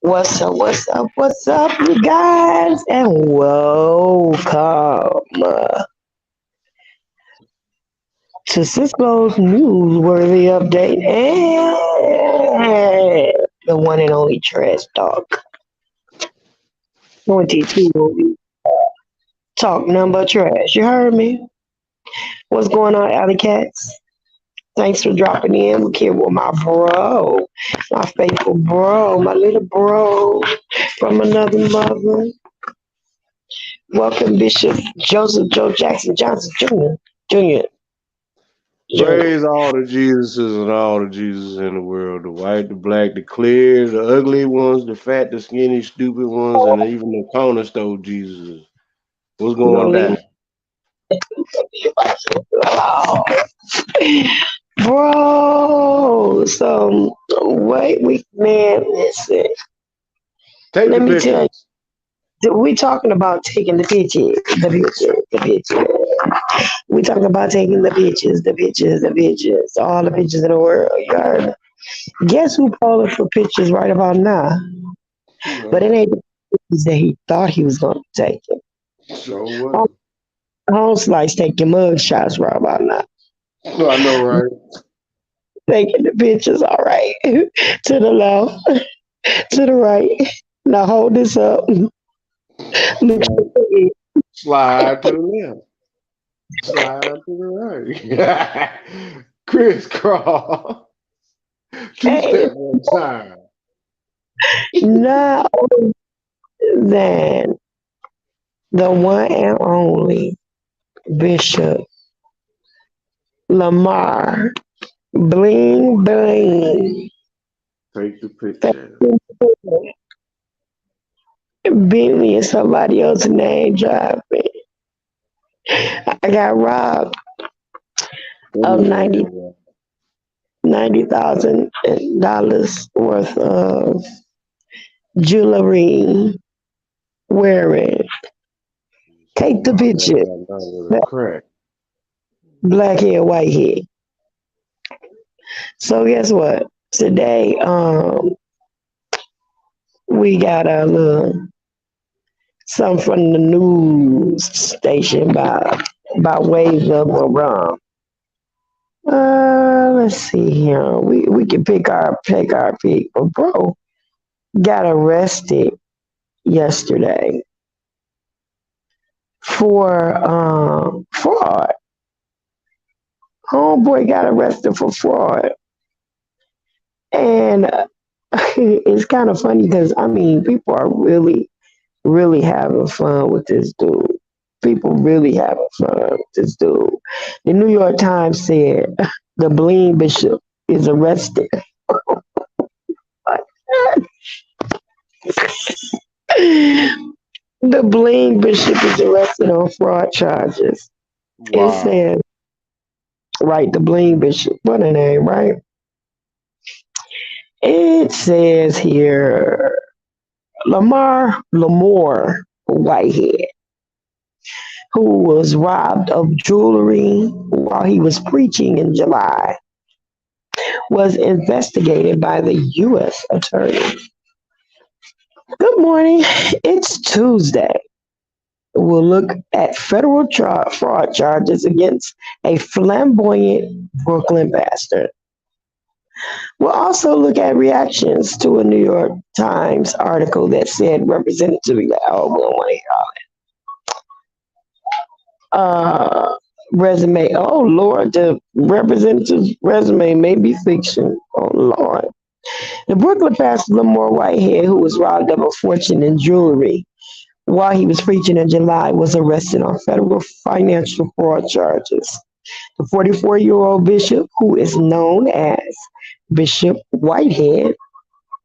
What's up? What's up? What's up, you guys? And welcome to Sis-Lo's newsworthy update and the one and only trash talk. 22 talk number trash. You heard me? What's going on, Alley Cats? Thanks for dropping in. We're here with my bro, my faithful bro, my little bro from another mother. Welcome, Bishop Joseph Joe Jackson Johnson Jr. Jr. Jr. Praise all the Jesuses and all the Jesus in the world, the white, the black, the clear, the ugly ones, the fat, the skinny, stupid ones, and even the corner store Jesuses. What's We're going gonna leave down? bro. So wait, we man, listen. Take Let the me tell pictures. you, we talking about taking the pictures. We talking about taking the pictures, all the pictures in the world. You heard me? Guess who calling for pictures right about now? But it No. ain't the pictures that he thought he was gonna take it. So what? Home Slice taking mug shots right about now. No, I know, right? Taking the pictures, all right. To the left, to the right. Now hold this up. Look Slide, at it. slide to the left. Slide to the right. Crisscross. Two Hey, step one time. now then the one and only Bishop Lamar Bling Bling. Take the picture. Bentley and somebody else's name driving. I got robbed That of nigga 90 ain't $90,000 worth of jewelry wearing. Take the Somebody picture. got done with a crack. Black hair, white hair. So guess what? Today, we got a little something from the news station by ways of let's see here. We can pick, but bro got arrested yesterday for fraud. Homeboy got arrested for fraud. And it's kind of funny because I mean, people are really having fun with this dude. People really having fun with this dude. The New York Times said the Bling Bishop is arrested. The Bling Bishop is arrested on fraud charges. It Wow. says, right, the Bling Bishop. What a name, right? It says here Lamar Whitehead, who was robbed of jewelry while he was preaching in July, was investigated by the U.S. Attorney. Good morning. It's Tuesday. We'll look at federal fraud charges against a flamboyant Brooklyn pastor. We'll also look at reactions to a New York Times article that said Representative, oh, we don't want to hear resume. Oh Lord, the representative's resume may be fiction. Oh Lord. The Brooklyn pastor Lamar Whitehead, who was robbed of a fortune in jewelry while he was preaching in July, was arrested on federal financial fraud charges. The 44-year-old bishop, who is known as Bishop Whitehead,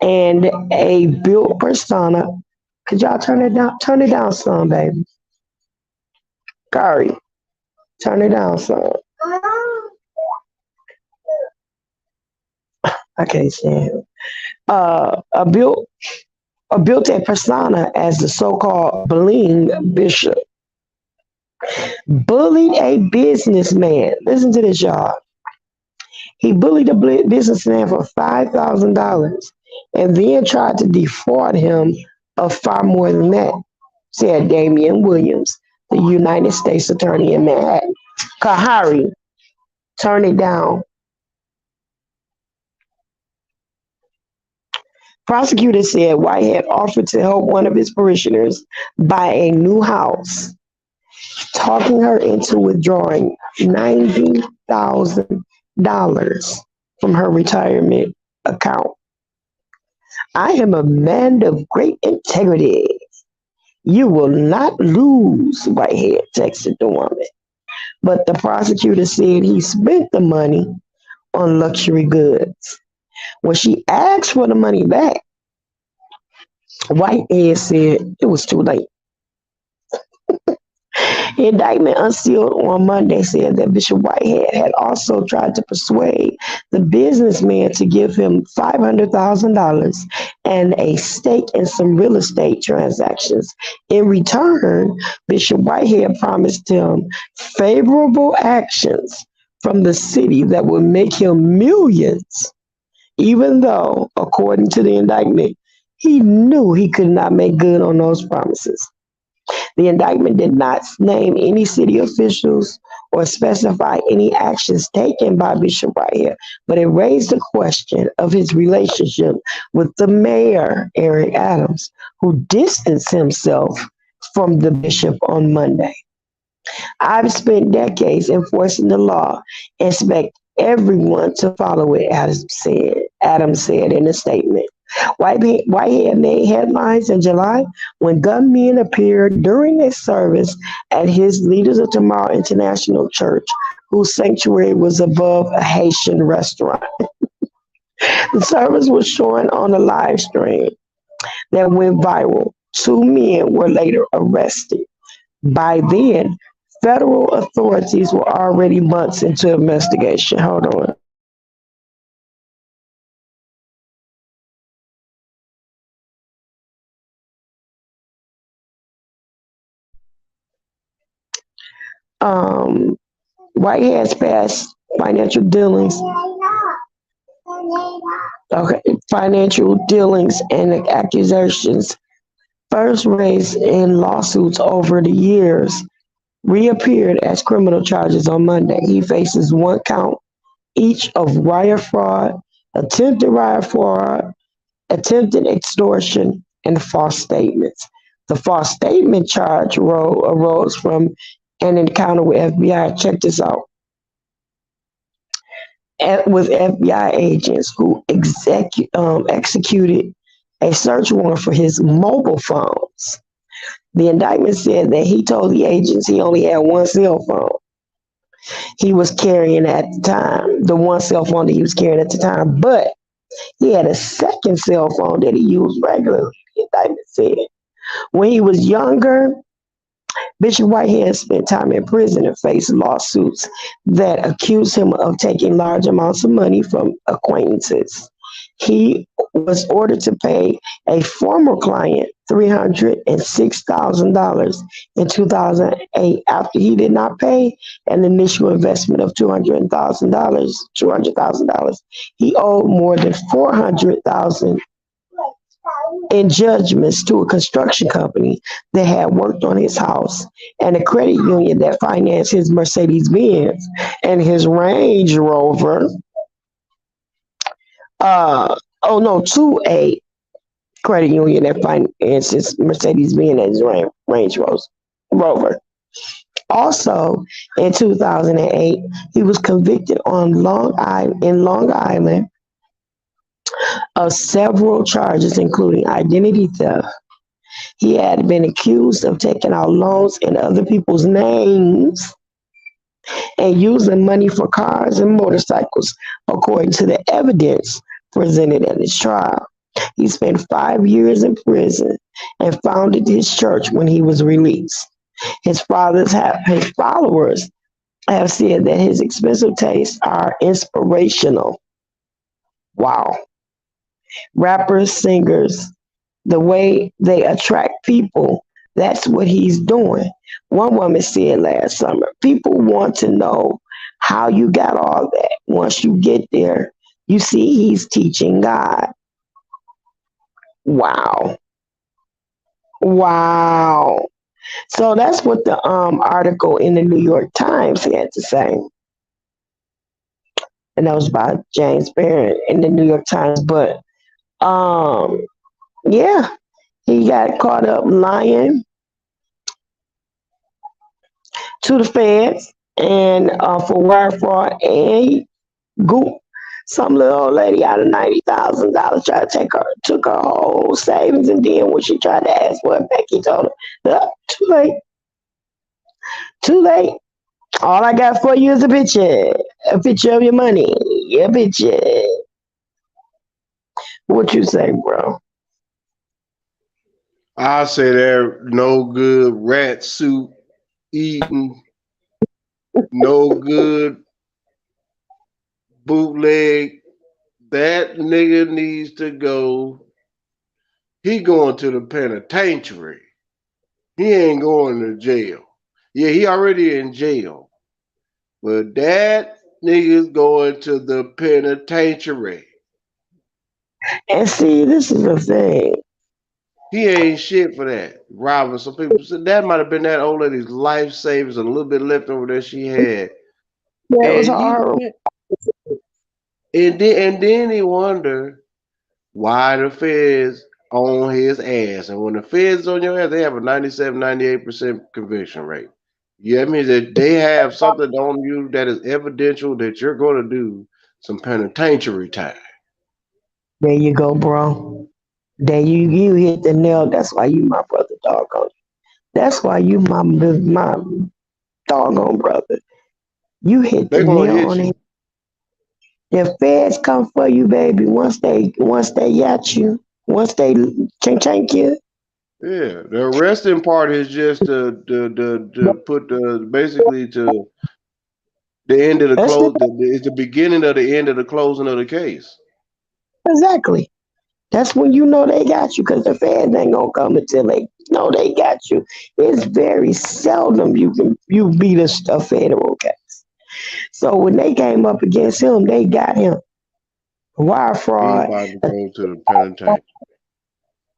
and a built persona. Could y'all turn it down? Turn it down some, baby. Kari, turn it down some. I can't stand it. Uh, a built built a persona as the so-called Bling Bishop, bullied a businessman. Listen to this, y'all. He bullied a businessman for $5,000 and then tried to defraud him of far more than that, said Damian Williams, the United States Attorney in Manhattan. Kahari turned it down. Prosecutors said Whitehead offered to help one of his parishioners buy a new house, talking her into withdrawing $90,000 from her retirement account. I am a man of great integrity. You will not lose, Whitehead texted the woman. But the prosecutor said he spent the money on luxury goods. When she asked for the money back, Whitehead said it was too late. The indictment unsealed on Monday said that Bishop Whitehead had also tried to persuade the businessman to give him $500,000 and a stake in some real estate transactions. In return, Bishop Whitehead promised him favorable actions from the city that would make him millions, even though, according to the indictment, he knew he could not make good on those promises. The indictment did not name any city officials or specify any actions taken by Bishop Whitehead, but it raised the question of his relationship with the mayor, Eric Adams, who distanced himself from the bishop on Monday. I've spent decades enforcing the law and expect everyone to follow it, Adams said in a statement. Whitehead made headlines in July when gunmen appeared during a service at his Leaders of Tomorrow International Church, whose sanctuary was above a Haitian restaurant. The service was shown on a live stream that went viral. Two men were later arrested. By then, federal authorities were already months into investigation. Hold on. Um, Whitehead's past financial dealings, okay, financial dealings and accusations first raised in lawsuits over the years reappeared as criminal charges on Monday. He faces one count each of wire fraud, wire fraud, attempted extortion, and false statements. The false statement charge arose from an encounter with FBI. Check this out. With FBI agents who executed a search warrant for his mobile phones. The indictment said that he told the agents he only had one cell phone he was carrying at the time, the one cell phone that he was carrying at the time, but he had a second cell phone that he used regularly, the indictment said. When he was younger, Bishop Whitehead spent time in prison and faced lawsuits that accused him of taking large amounts of money from acquaintances. He was ordered to pay a former client $306,000 in 2008 after he did not pay an initial investment of $200,000. He owed more than $400,000 in judgments to a construction company that had worked on his house and a credit union that financed his Mercedes Benz and his Range Rover. To a credit union that financed his Mercedes Benz and his Range Rover. Also, in 2008, he was convicted in Long Island of several charges, including identity theft. He had been accused of taking out loans in other people's names and using money for cars and motorcycles, according to the evidence presented at his trial. He spent 5 years in prison and founded his church when he was released. His followers have said that his expensive tastes are inspirational. Wow. Rappers, singers, the way they attract people, that's what he's doing. One woman said last summer, people want to know how you got all that. Once you get there, you see he's teaching God. Wow. Wow. So that's what the article in the New York Times had to say. And that was by James Barron in the New York Times. But um yeah, he got caught up lying to the feds and for wire fraud, and he gooped some little old lady out of $90,000, tried to take her, took her whole savings, and then when she tried to ask for it back, he told her, too late, too late. All I got for you is a picture of your money, a picture. What you say, bro? I say they're no good rat soup eating, no good bootleg. That nigga needs to go. He going to the penitentiary. He ain't going to jail. Yeah, he already in jail. But that nigga's going to the penitentiary. And see, this is the thing. He ain't shit for that. Robbing some people. So that might have been that old lady's life savings and a little bit left over that she had. That was And he horrible. went and then he wondered why the feds on his ass. And when the feds on your ass, they have a 97, 98% conviction rate. Yeah, that means that they have something on you that is evidential that you're going to do some penitentiary time. There you go, bro. There you hit the nail. That's why you my brother, doggone. That's why you my doggone brother. You hit the They're going to nail hit on it. you. The feds come for you, baby. Once they got you, once they chink you. Yeah, the arresting part is just to put the basically to the end of the That's the, close. It's the beginning of the end of the closing of the case. exactly. That's when you know they got you, because the feds ain't gonna come until they know they got you. It's very seldom you beat a federal case. So when they came up against him, they got him. Wire He fraud. about to go to the penitentiary.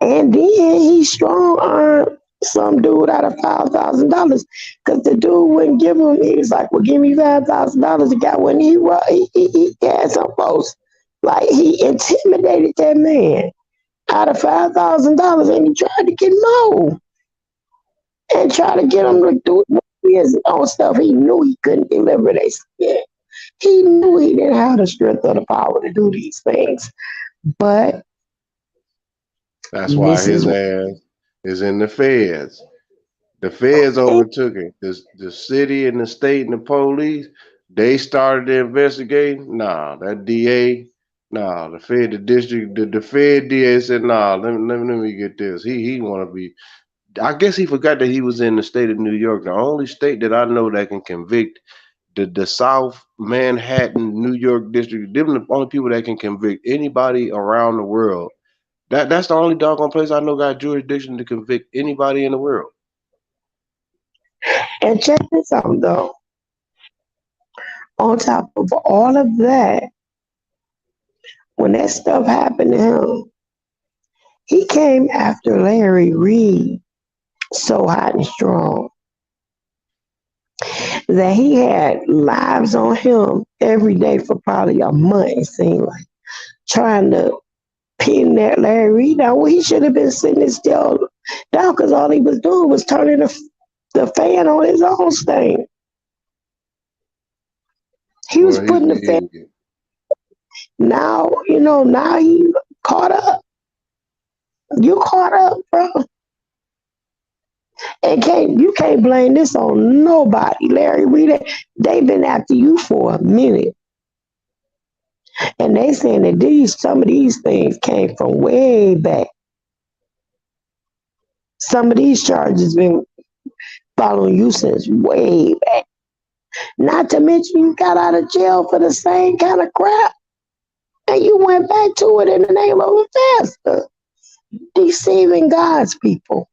And then he strong armed some dude out of $5,000, because the dude wouldn't give him. He was like, "Well, give me $5,000." The guy when he had some folks, like, he intimidated that man out of $5,000, and he tried to get more and try to get him to do his own stuff. He knew he couldn't deliver. They said he knew he didn't have the strength or the power to do these things, but That's why this his is ass is in the feds. The feds overtook it. The city and the state and the police, they started the investigation. Nah, that DA, nah, the district, the Fed DA said, nah, let me get this. He want to be. I guess he forgot that he was in the state of New York, the only state that I know that can convict the South Manhattan, New York district. Them the only people that can convict anybody around the world. That's the only doggone place I know got jurisdiction to convict anybody in the world. and check this out though. On top of all of that, when that stuff happened to him, he came after Larry Reed so hot and strong that he had lives on him every day for probably a month, it seemed like, trying to pin that Larry Reed down. Well, he should have been sitting still down, because all he was doing was turning the fan on his own thing. He was Well, he's putting an the fan. idiot. Now, now he caught up. You caught up, bro. And you can't blame this on nobody, Larry Reed. They've been after you for a minute. And they saying that some of these things came from way back. Some of these charges been following you since way back. Not to mention you got out of jail for the same kind of crap. And you went back to it in the name of a pastor. Deceiving God's people.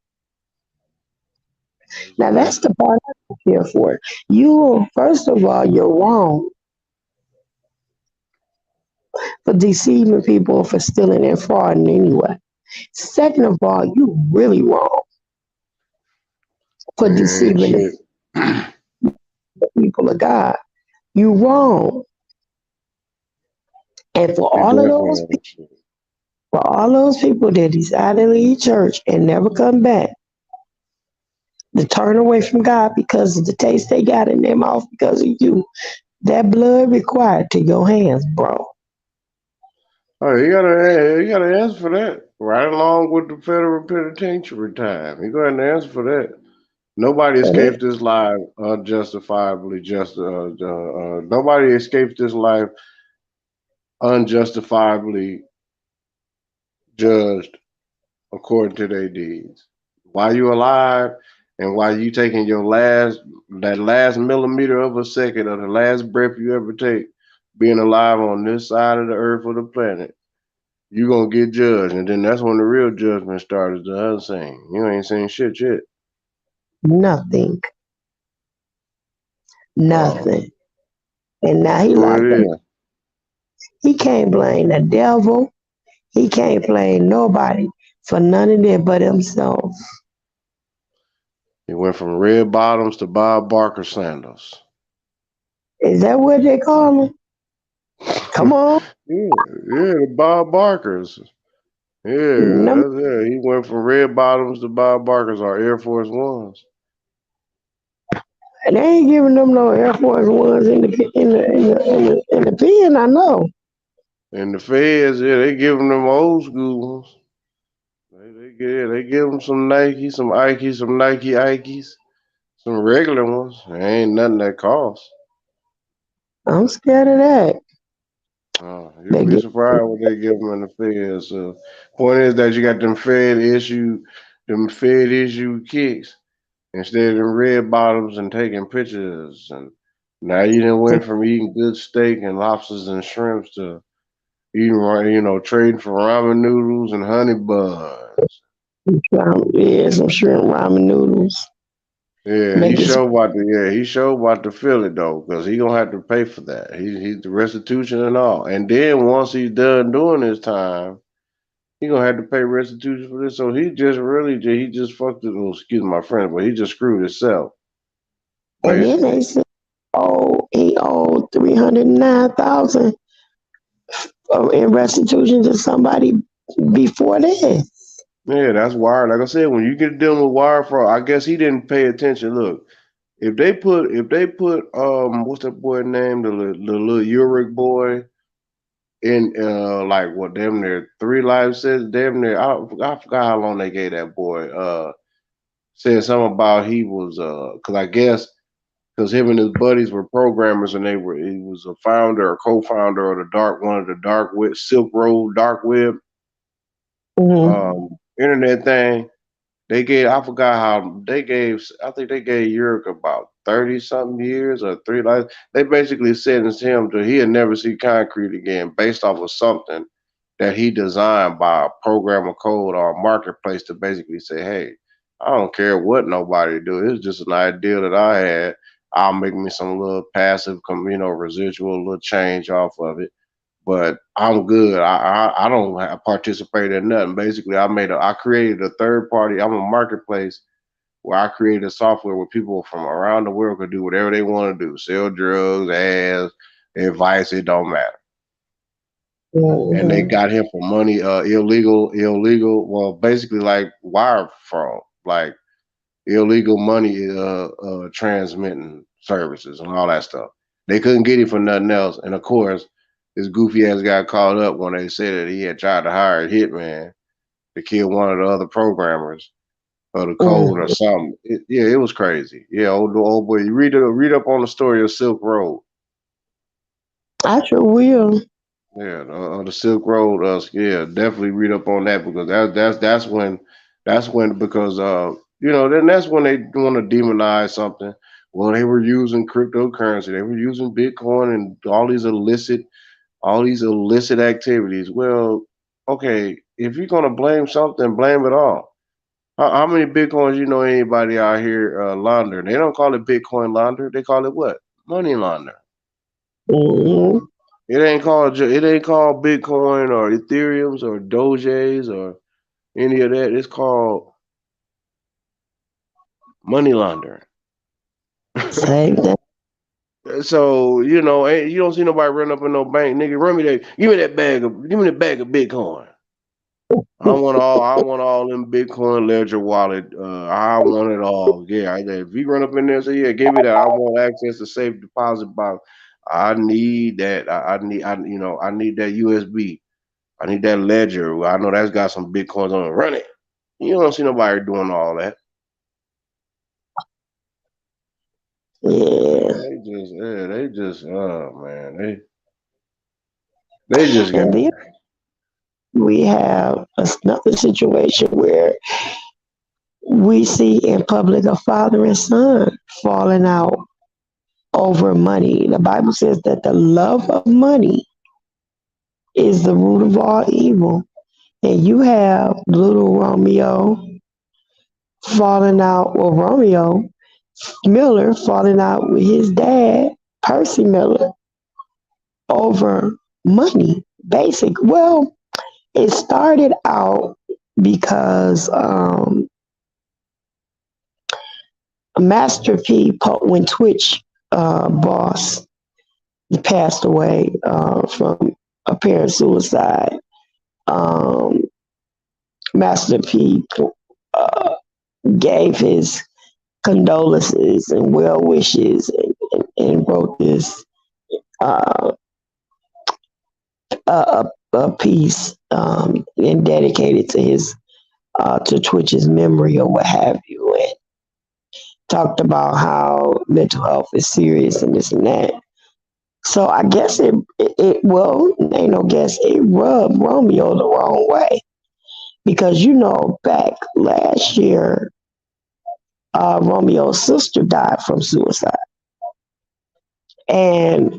That's Now right. that's the part I don't care for. You, first of all, you're wrong for deceiving people, for stealing and frauding anyway. Second of all, you really wrong for Man, deceiving the shit. people of God. You wrong. And They definitely shit. for all those people that decided to leave church and never come back, to turn away from God because of the taste they got in their mouth because of you, that blood required to your hands, bro. Oh, you gotta answer for that. Right along with the federal penitentiary time. You gotta answer for that. Nobody So they, escaped this life unjustifiably nobody escapes this life unjustifiably judged according to their deeds. While you alive and while you taking that last millimeter of a second of the last breath you ever take, being alive on this side of the earth or the planet, you gonna get judged. And then that's when the real judgment starts, the other saying. You ain't seen shit yet. nothing, Oh, nothing. And now that's he what locked it up. is. He can't blame the devil. He can't blame nobody for none of that but himself. He went from red bottoms to Bob Barker sandals. Is that what they call him? Come on. Yeah, the Bob Barkers. Yeah, Them, that's it. He went from red bottoms to Bob Barkers or Air Force Ones. they ain't giving them no Air Force Ones in the pen, I know. And the feds, yeah, they give them old school ones. They give them some Nike, some Ikes, some Nike Ikes, some regular ones. There ain't nothing that costs. I'm scared of that. You'll They be get surprised what they give them in the feds. Point is that you got them Fed issue kicks instead of them red bottoms and taking pictures. And now you done went from eating good steak and lobsters and shrimps to eating, trading for ramen noodles and honey buns. yeah, some shrimp ramen noodles. Yeah, Make it he showed about to feel it though, because he gonna have to pay for that. He's the restitution and all. And then once he's done doing his time, he gonna have to pay restitution for this. So he just fucked it. Oh, excuse my friend, but he just screwed himself and then they basically. said, oh, he owed 309,000 in restitution to somebody before that. Yeah, that's wire. Like I said, when you get dealing with wire fraud, I guess he didn't pay attention. Look, if they put what's that boy name, the little Uric boy in like what damn near 3 life says damn near I forgot how long they gave that boy. Said something about he was because I guess because him and his buddies were programmers and he was a founder or co-founder of the dark one of the dark web Silk Road dark web Mm-hmm. internet thing. They gave I forgot how they gave I think they gave Yurik about 30 something years or 3 lives. They basically sentenced him to he'll never see concrete again based off of something that he designed by a program of code or a marketplace to basically say, hey, I don't care what nobody do. It's just an idea that I had. I'll make me some little passive, residual little change off of it. But I'm good. I don't participate in nothing. Basically, I created a third party. I'm a marketplace where I created a software where people from around the world could do whatever they want to do, sell drugs, ads, advice. It don't matter. And they Mm-hmm. got him for money, illegal. Well, basically like wire fraud, like illegal money transmitting services and all that stuff. They couldn't get him for nothing else. And of course, this goofy ass got caught up when they said that he had tried to hire a hitman to kill one of the other programmers of the code or Mm-hmm. something. Yeah, it was crazy. Yeah, old boy, you read up on the story of Silk Road. I sure will. Yeah, the Silk Road. Yeah, definitely read up on that because that's when because then that's when they want to demonize something. Well, they were using cryptocurrency, they were using Bitcoin and all these illicit activities. Well, okay, if you're gonna blame something, blame it all. How many Bitcoins you know anybody out here laundering? They don't call it Bitcoin launder. They call it what? Money launder. Mm-hmm. It ain't called Bitcoin or Ethereums or Doges or any of that. It's called money laundering. Same thing. So you don't see nobody run up in no bank, nigga. Run me that. Give me the bag of Bitcoin. I want all them Bitcoin ledger wallet. I want it all. Yeah, if you run up in there and say, yeah, give me that. I want access to safe deposit box. I need that. I need that USB. I need that ledger. I know that's got some Bitcoins on it. Run it. You don't see nobody doing all that. Yeah. Oh man, they just got. And then we have another situation where we see in public a father and son falling out over money. The Bible says that the love of money is the root of all evil. And you have little Romeo falling out, well, Romeo Miller falling out with his dad, Percy Miller, over money. Well, it started out because Master P, when Twitch boss passed away from apparent suicide, um, Master P uh, gave his condolences and well wishes and wrote this uh, a piece and dedicated to his to Twitch's memory or what have you, and talked about how mental health is serious and this and that. So I guess it well, ain't no guess, it rubbed Romeo the wrong way because back last year, Romeo's sister died from suicide, and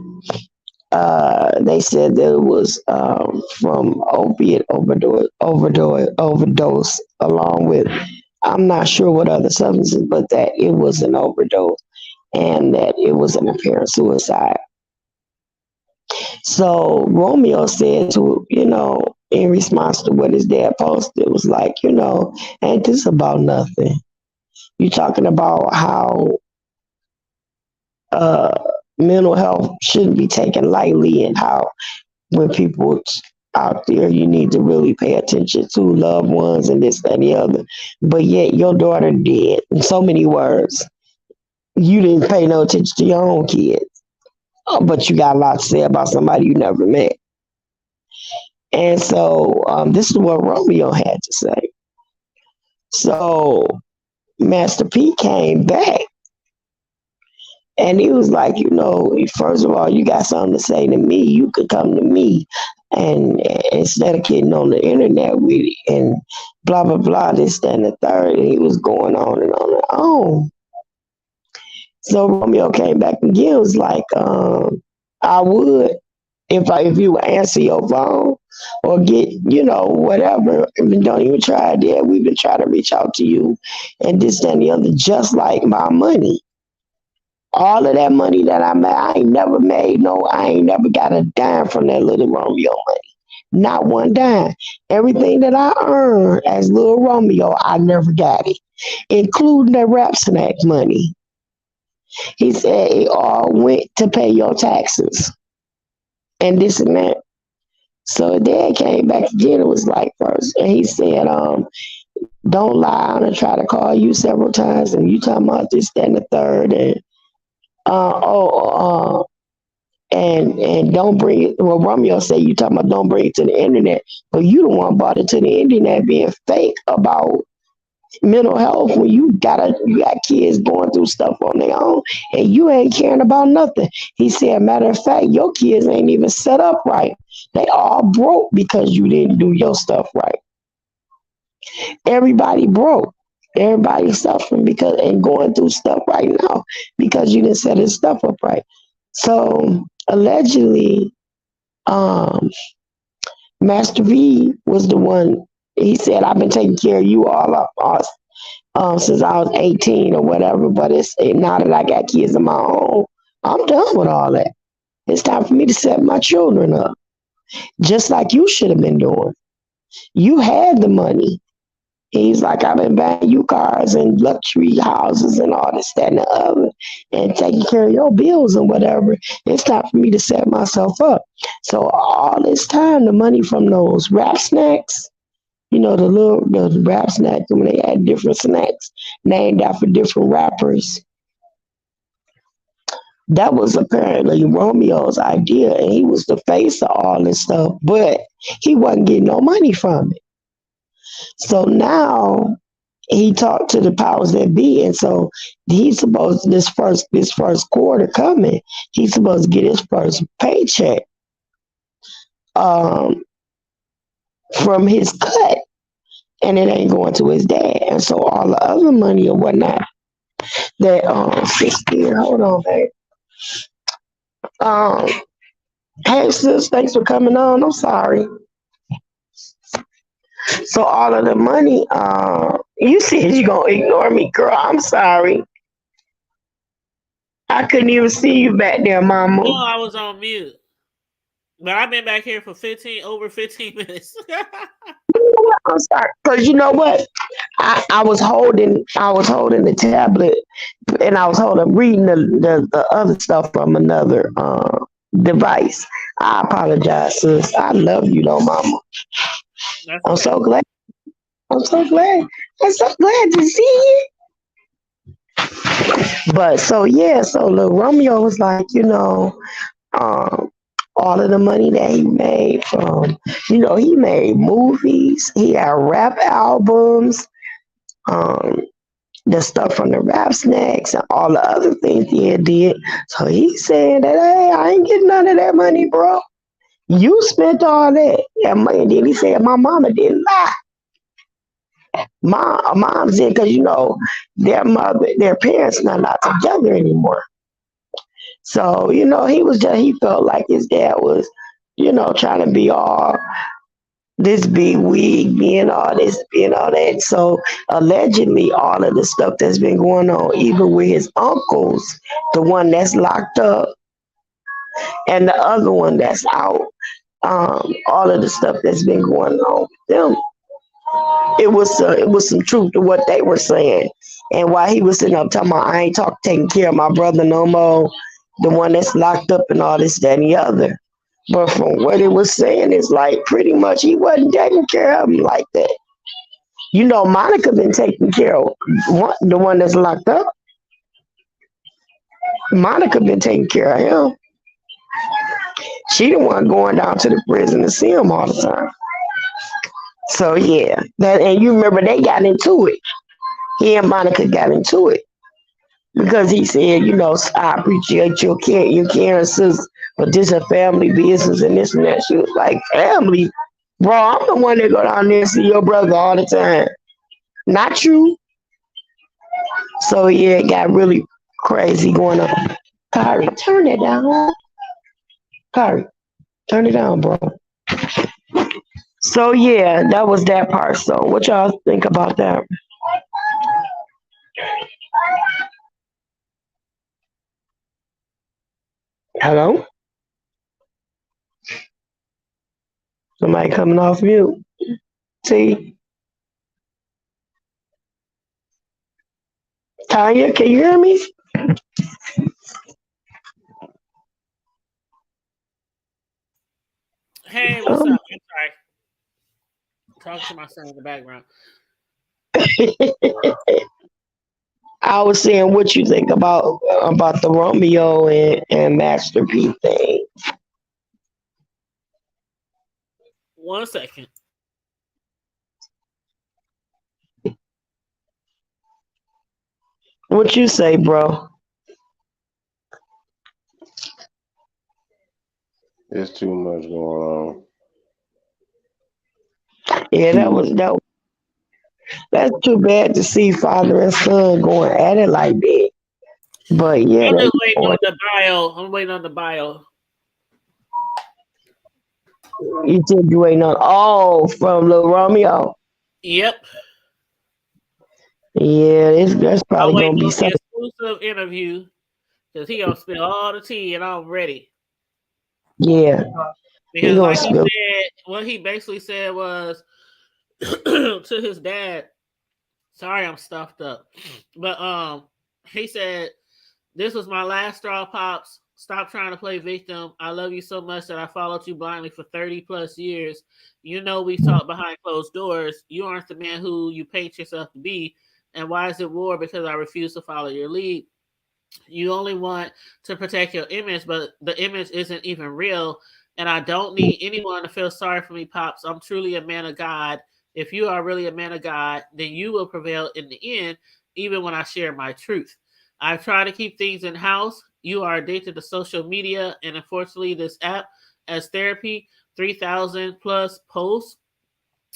they said that it was from opiate overdose, along with I'm not sure what other substances, but that it was an overdose and that it was an apparent suicide. So Romeo said to, in response to what his dad posted, it was like, ain't this about nothing? You talking about how uh, mental health shouldn't be taken lightly and how when people out there you need to really pay attention to loved ones and this and the other. But yet your daughter did. In so many words, you didn't pay no attention to your own kids. But you got a lot to say about somebody you never met. And so this is what Romeo had to say. So Master P came back and he was like, first of all, you got something to say to me. You could come to me and instead of getting on the internet with it and blah, blah, blah, this, that, and the third. And he was going on and on and on. So Romeo came back again. Was like, I would if you would answer your phone or get, whatever. I mean, don't even try it yet. We've been trying to reach out to you and this, that, and the other, just like my money. All of that money that I made, I ain't never got a dime from that little Romeo money. Not one dime. Everything that I earned as little Romeo, I never got it, including the rap snack money. He said it all went to pay your taxes and this and that. So dad came back again. It was like first, and he said, "Don't lie. I'm gonna try to call you several times, and you talking about this, that, and the third, and uh, oh, and don't bring it." Well, Romeo said you talking about don't bring it to the internet, but you the one brought it to the internet, being fake about mental health when you got kids going through stuff on their own and you ain't caring about nothing. He said, matter of fact, your kids ain't even set up right. They all broke because you didn't do your stuff right. Everybody broke. Everybody suffering because and going through stuff right now because you didn't set his stuff up right. So allegedly, um, Master V was the one. He said, "I've been taking care of you since I was 18 or whatever. But now that I got kids of my own, I'm done with all that. It's time for me to set my children up, just like you should have been doing. You had the money. He's like, I've been buying you cars and luxury houses and all this, that, and the other, and taking care of your bills and whatever. It's time for me to set myself up. So all this time, the money from those rap snacks, the rap snacks when they had different snacks named after different rappers. That was apparently Romeo's idea, and he was the face of all this stuff, but he wasn't getting no money from it. So now he talked to the powers that be, and so he's supposed this first quarter coming. He's supposed to get his first paycheck um, from his cut, and it ain't going to his dad. And so all the other money or whatnot that 60. Hold on, babe. Um, hey sis, thanks for coming on. I'm sorry. So all of the money, you said you gonna ignore me, girl. I'm sorry. I couldn't even see you back there, No, mama. I was on mute. But I've been back here for over 15 minutes. I'm sorry, cause you know what? I was holding the tablet, and I was holding reading the other stuff from another device. I apologize, sis. I love you, though, mama. That's I'm okay. so glad. I'm so glad. I'm so glad to see you. But so yeah, so little Romeo was like, um, all of the money that he made from, he made movies, he had rap albums, um, the stuff from the rap snacks and all the other things he had did. So he's saying that, hey, I ain't getting none of that money, bro. You spent all that money. And then he said, my mama didn't lie. Mom's in because their parents not together anymore. So he felt like his dad was, trying to be all this big wig, being all this, being all that. So allegedly, all of the stuff that's been going on, even with his uncles, the one that's locked up and the other one that's out, all of the stuff that's been going on with them, it was some truth to what they were saying. And while he was sitting up talking about, I ain't taking care of my brother no more, the one that's locked up and all this, that, and the other. But from what it was saying, it's like pretty much he wasn't taking care of him like that. Monica been taking care of the one that's locked up. Monica been taking care of him. She the one going down to the prison to see him all the time. So yeah, and you remember they got into it. He and Monica got into it because he said, I appreciate your caring, sis, but this is a family business and this and that. She was like, family, bro. I'm the one that go down there and see your brother all the time. Not you. So yeah, it got really crazy going on. Kari, turn it down. Kari, turn it down, bro. So yeah, that was that part. So what y'all think about that? Hello? Somebody coming off mute. See? Tanya, can you hear me? Hey, what's up? I'm sorry. Talking to my son in the background. I was saying what you think about the Romeo and Master P thing. 1 second. What you say, bro? There's too much going on. Yeah, that's too bad to see father and son going at it like that. But yeah, I'm they just waiting going. on the bio. I'm waiting on the bio. You said you waiting on from Lil Romeo. Yep. Yeah, that's I'm probably waiting gonna be on the something. exclusive interview because he gonna spill all the tea and I'm ready. Yeah, he Because gonna like he spill. said, what he basically said was to his dad. Sorry, I'm stuffed up. But he said, "This was my last straw, pops. Stop trying to play victim. I love you so much that I followed you blindly for 30 plus years. You know we've talked behind closed doors. You aren't the man who you paint yourself to be. And why is it war? Because I refuse to follow your lead. You only want to protect your image, but the image isn't even real. And I don't need anyone to feel sorry for me, Pops. I'm truly a man of God. If you are really a man of God, then you will prevail in the end, even when I share my truth. I try to keep things in house. You are addicted to social media, and unfortunately, this app as therapy, 3,000 plus posts.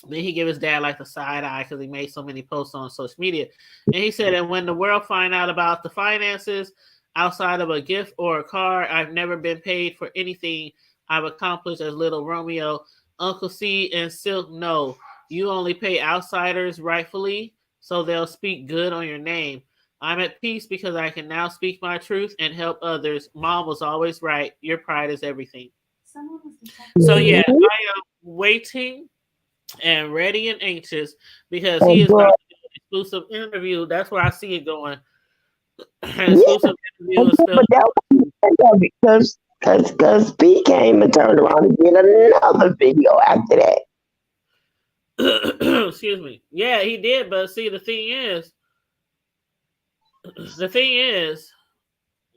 Then he gave his dad like the side eye because he made so many posts on social media. And he said, and when the world find out about the finances outside of a gift or a car, I've never been paid for anything I've accomplished as little Romeo. Uncle C and Silk, no. You only pay outsiders rightfully, so they'll speak good on your name. I'm at peace because I can now speak my truth and help others. Mom was always right. Your pride is everything. So yeah, Mhm. I am waiting and ready and anxious because he And is girl, about to do an exclusive interview. That's where I see it going. An yeah, exclusive interview and spell. but that was because P came and turned around and did another video after that. Excuse me. Yeah, he did. But see, the thing is,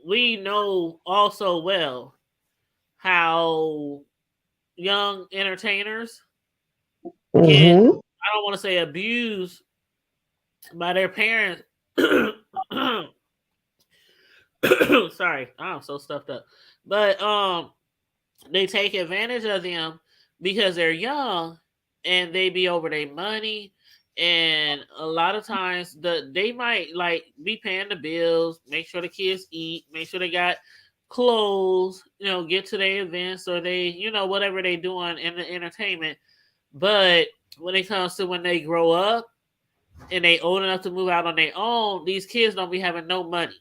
we know also well how young entertainers get. Hmm. I don't want to say abused by their parents. Sorry, I'm so stuffed up. But they take advantage of them because they're young and they be over their money, and a lot of times they might like be paying the bills, make sure the kids eat, make sure they got clothes, get to their events, or they, whatever they doing in the entertainment. But when it comes to when they grow up and they old enough to move out on their own, these kids don't be having no money.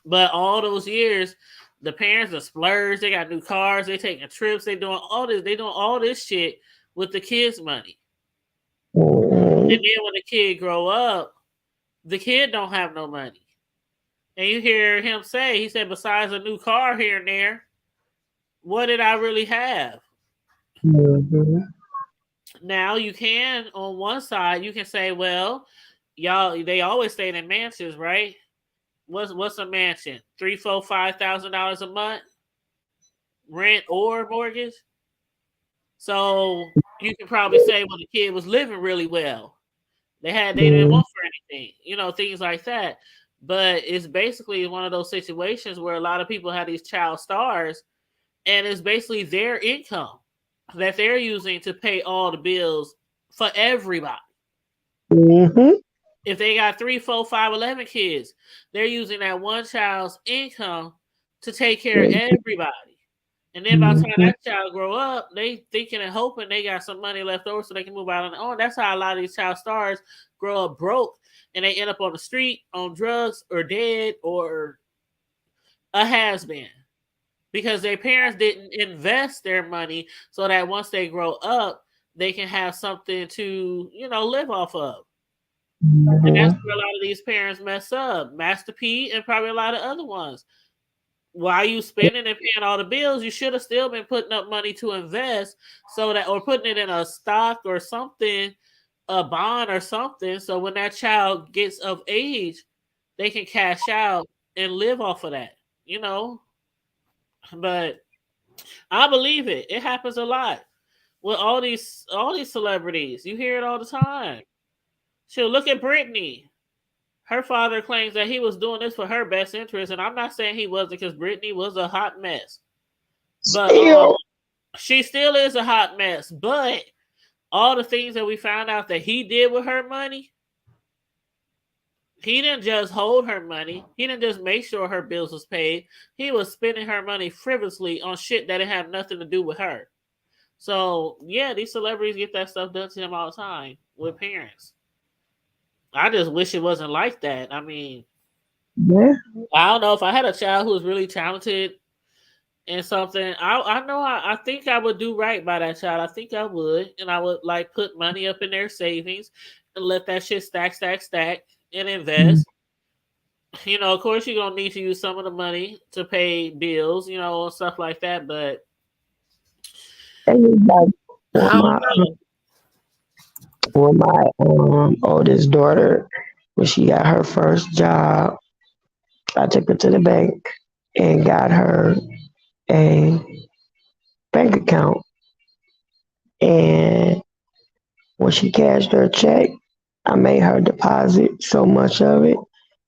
But all those years, the parents are splurge. They got new cars. They taking trips. They doing all this. They doing all this shit with the kids' money. And Hmm. then when the kid grow up, the kid don't have no money. And you hear him say, he said, besides a new car here and there, what did I really have? Hmm. Now you can, on one side, you can say, well, y'all, they always stayed in mansions, right? What's a mansion? 3, 4, $5,000 a month, rent or mortgage. So you can probably say, well, the kid was living really well. They didn't want for anything, things like that. But it's basically one of those situations where a lot of people have these child stars, and it's basically their income that they're using to pay all the bills for everybody. Hmm. If they got 3, 4, 5, 11 kids, they're using that one child's income to take care of everybody. And then by the time Hmm. that child grow up, they thinking and hoping they got some money left over so they can move out on their own. That's how a lot of these child stars grow up broke, and they end up on the street on drugs or dead or a has been because their parents didn't invest their money so that once they grow up, they can have something to live off of. And that's where a lot of these parents mess up. Master P and probably a lot of other ones. While you spending and paying all the bills, you should have still been putting up money to invest so that, or putting it in a stock or something, a bond or something. So when that child gets of age, they can cash out and live off of that, you know. But I believe it. It happens a lot with all these celebrities. You hear it all the time. So look at Britney. Her father claims that he was doing this for her best interest, and I'm not saying he wasn't because Britney was a hot mess. But Still. she still is a hot mess. But all the things that we found out that he did with her money, he didn't just hold her money. He didn't just make sure her bills was paid. He was spending her money frivolously on shit that didn't have nothing to do with her. So yeah, these celebrities get that stuff done to them all the time with parents. I just wish it wasn't like that. I mean, Yeah. I don't know if I had a child who was really talented and something. I know I think I would do right by that child. I think I would, and I would like put money up in their savings. and let that shit stack, and Mhm. invest. Of course, you're gonna need to use some of the money to pay bills, stuff like that. But And it's like I when don't my know. oldest daughter, when she got her first job, I took her to the bank and got her a bank account. And when she cashed her check, I made her deposit so much of it,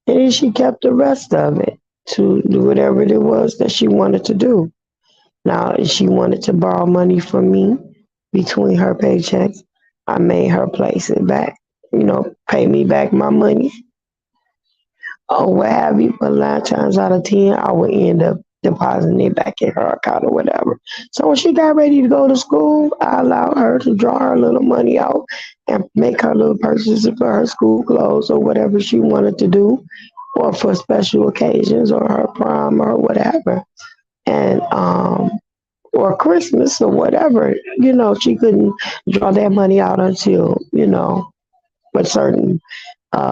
and then she kept the rest of it to do whatever it was that she wanted to do. Now, if she wanted to borrow money from me between her paychecks, I made her place it back, pay me back my money or what have you. But 9 times out of 10, I would end up depositing it back in her account or whatever. So when she got ready to go to school, I allowed her to draw her little money out and make her little purchases for her school clothes or whatever she wanted to do, or for special occasions or her prom or whatever. And or Christmas or whatever, she couldn't draw that money out until, for certain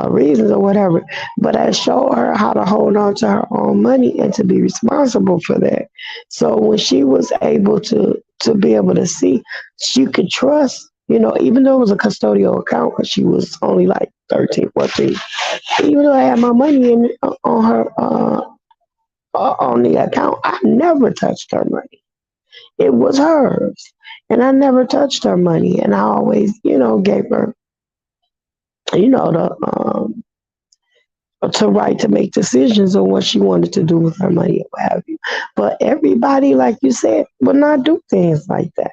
reasons or whatever. But I showed her how to hold on to her own money and to be responsible for that. So when she was able to be able to see, she could trust, even though it was a custodial account, because she was only like 13, 14. Even though I had my money in on her on the account, I never touched her money. It was hers. And I never touched her money. And I always, gave her, the to right to make decisions on what she wanted to do with her money or what have you. But everybody, like you said, will not do things like that.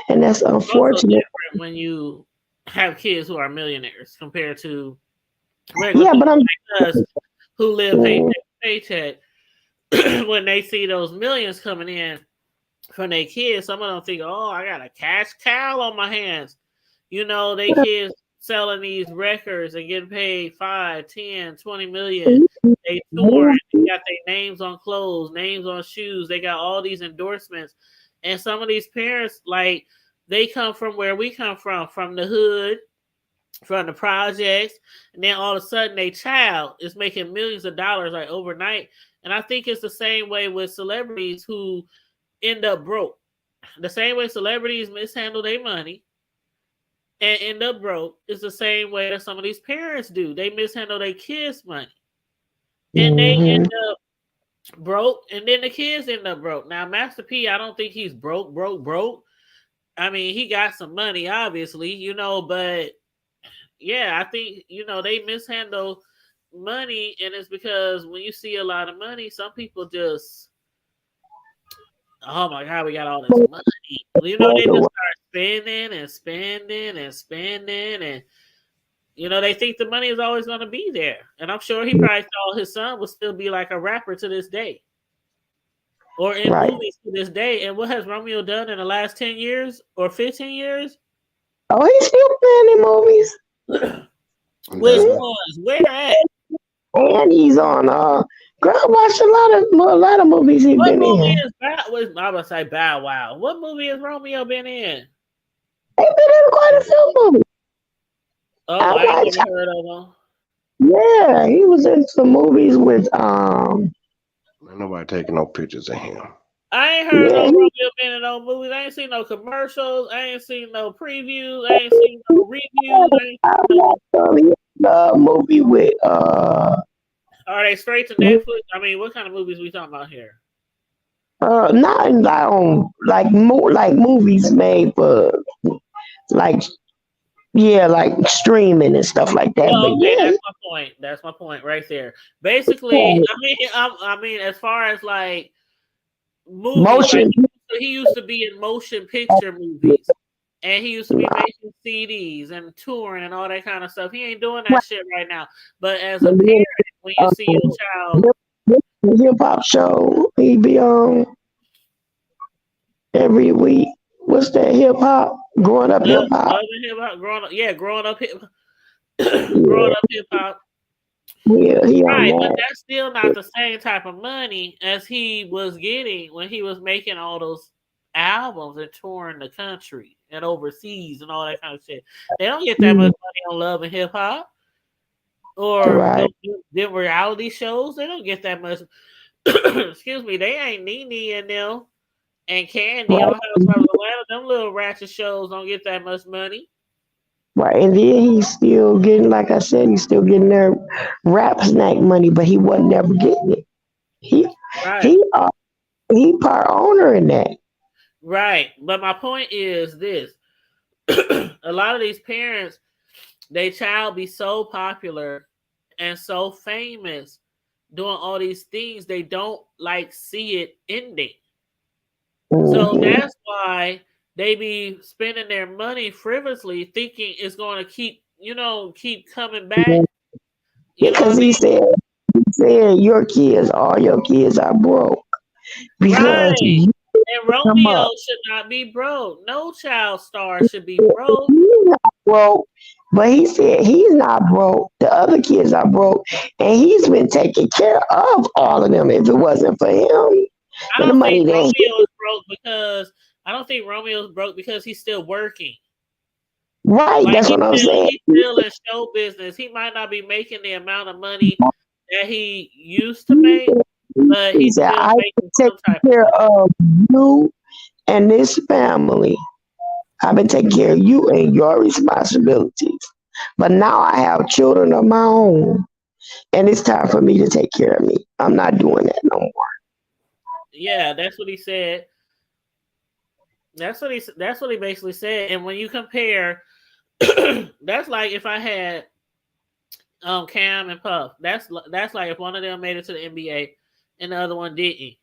And that's It's also unfortunate. different when you have kids who are millionaires compared to regular Yeah, but people I'm like us who live paycheck mm, to paycheck. When they see those millions coming in from their kids, some of them think, "Oh, I got a cash cow on my hands." They kids selling these records and getting paid 5, 10, 20 million. They touring, they got their names on clothes, names on shoes. They got all these endorsements. And some of these parents, like, they come from where we come from the hood, from the projects, and then all of a sudden their child is making millions of dollars like overnight. And I think it's the same way with celebrities who end up broke. The same way celebrities mishandle their money and end up broke is the same way that some of these parents do. They mishandle their kids' money and they end mm-hmm, up broke, and then the kids end up broke. Now, Master P, I don't think he's broke. I mean, he got some money, obviously, but yeah, I think, they mishandle money, and it's because when you see a lot of money, some people just, oh my God, we got all this money. They just start spending and spending and spending, and they think the money is always going to be there. And I'm sure he probably thought his son would still be like a rapper to this day or in right. movies to this day. And what has Romeo done in the last 10 years or 15 years? Oh, he's still playing in Which Yeah. ones? Where at? movies. And he's on girl, I watched a lot of movies he's What been movie in. is Bow? Was I about to say Bow Wow? What movie has Romeo been in? He's been in quite a few movies. Oh, I I ain't watched, never heard of him. yeah, he was in some movies with Ain't nobody taking no pictures of him. I ain't heard yeah, no he Romeo been in no movies. I ain't seen no commercials. I ain't seen no previews. I ain't seen no reviews. I ain't seen no. he in the movie with Are they straight to Netflix? I mean, what kind of movies we talking about here? not like on like more like movies made for like yeah, like streaming and stuff like that. But Well, okay, yeah, that's my point. That's my point right there. Basically, I mean, as far as like movies, like motion. he used to be in motion picture movies, and he used to be making CDs and touring and all that kind of stuff. He ain't doing that shit right now. But as a But then, parent, when you see your child, hip hop show he be on every week. What's that hip hop? Growing up hip hop. love hip hop, growing up, yeah, growing up hip, growing Yeah, up hip hop. yeah, he on Right, but that. that's still not the same type of money as he was getting when he was making all those albums and touring the country and overseas and all that kind of shit. They don't get that Mhm. much money on Love and Hip Hop or Right, them reality shows. They don't get that much. Excuse me, they ain't Nene and them and Candy on right, Housewives of Atlanta. Them little ratchet shows don't get that much money. right. And then he's still getting, like I said, he's still getting their rap snack money, but he wasn't never getting it. He Right, he uh, he part owner in that. right. But my point is this: a lot of these parents, they child be so popular and so famous, doing all these things, they don't like see it ending. So Hmm. that's why they be spending their money frivolously, thinking it's going to keep coming back. You know what Because I mean? he said your kids, all your kids are broke because Right. you And come Romeo up. should not be broke. No child star should be broke. He's not broke, but he said he's not broke. The other kids are broke, and he's been taking care of all of them. If it wasn't for him I and the don't think money that he Romeo is broke because I don't think Romeo is broke because he's still working. right, Like that's what I'm saying. he's still in show business. He might not be making the amount of money that he used to make, but He he's said still I making take some type of care money. of you and this family. I've been taking care of you and your responsibilities. But now I have children of my own, and it's time for me to take care of me. I'm not doing that no more. Yeah, that's what he said. That's what he basically said. And when you compare, that's like if I had Cam and Puff. That's like if one of them made it to the NBA and the other one didn't.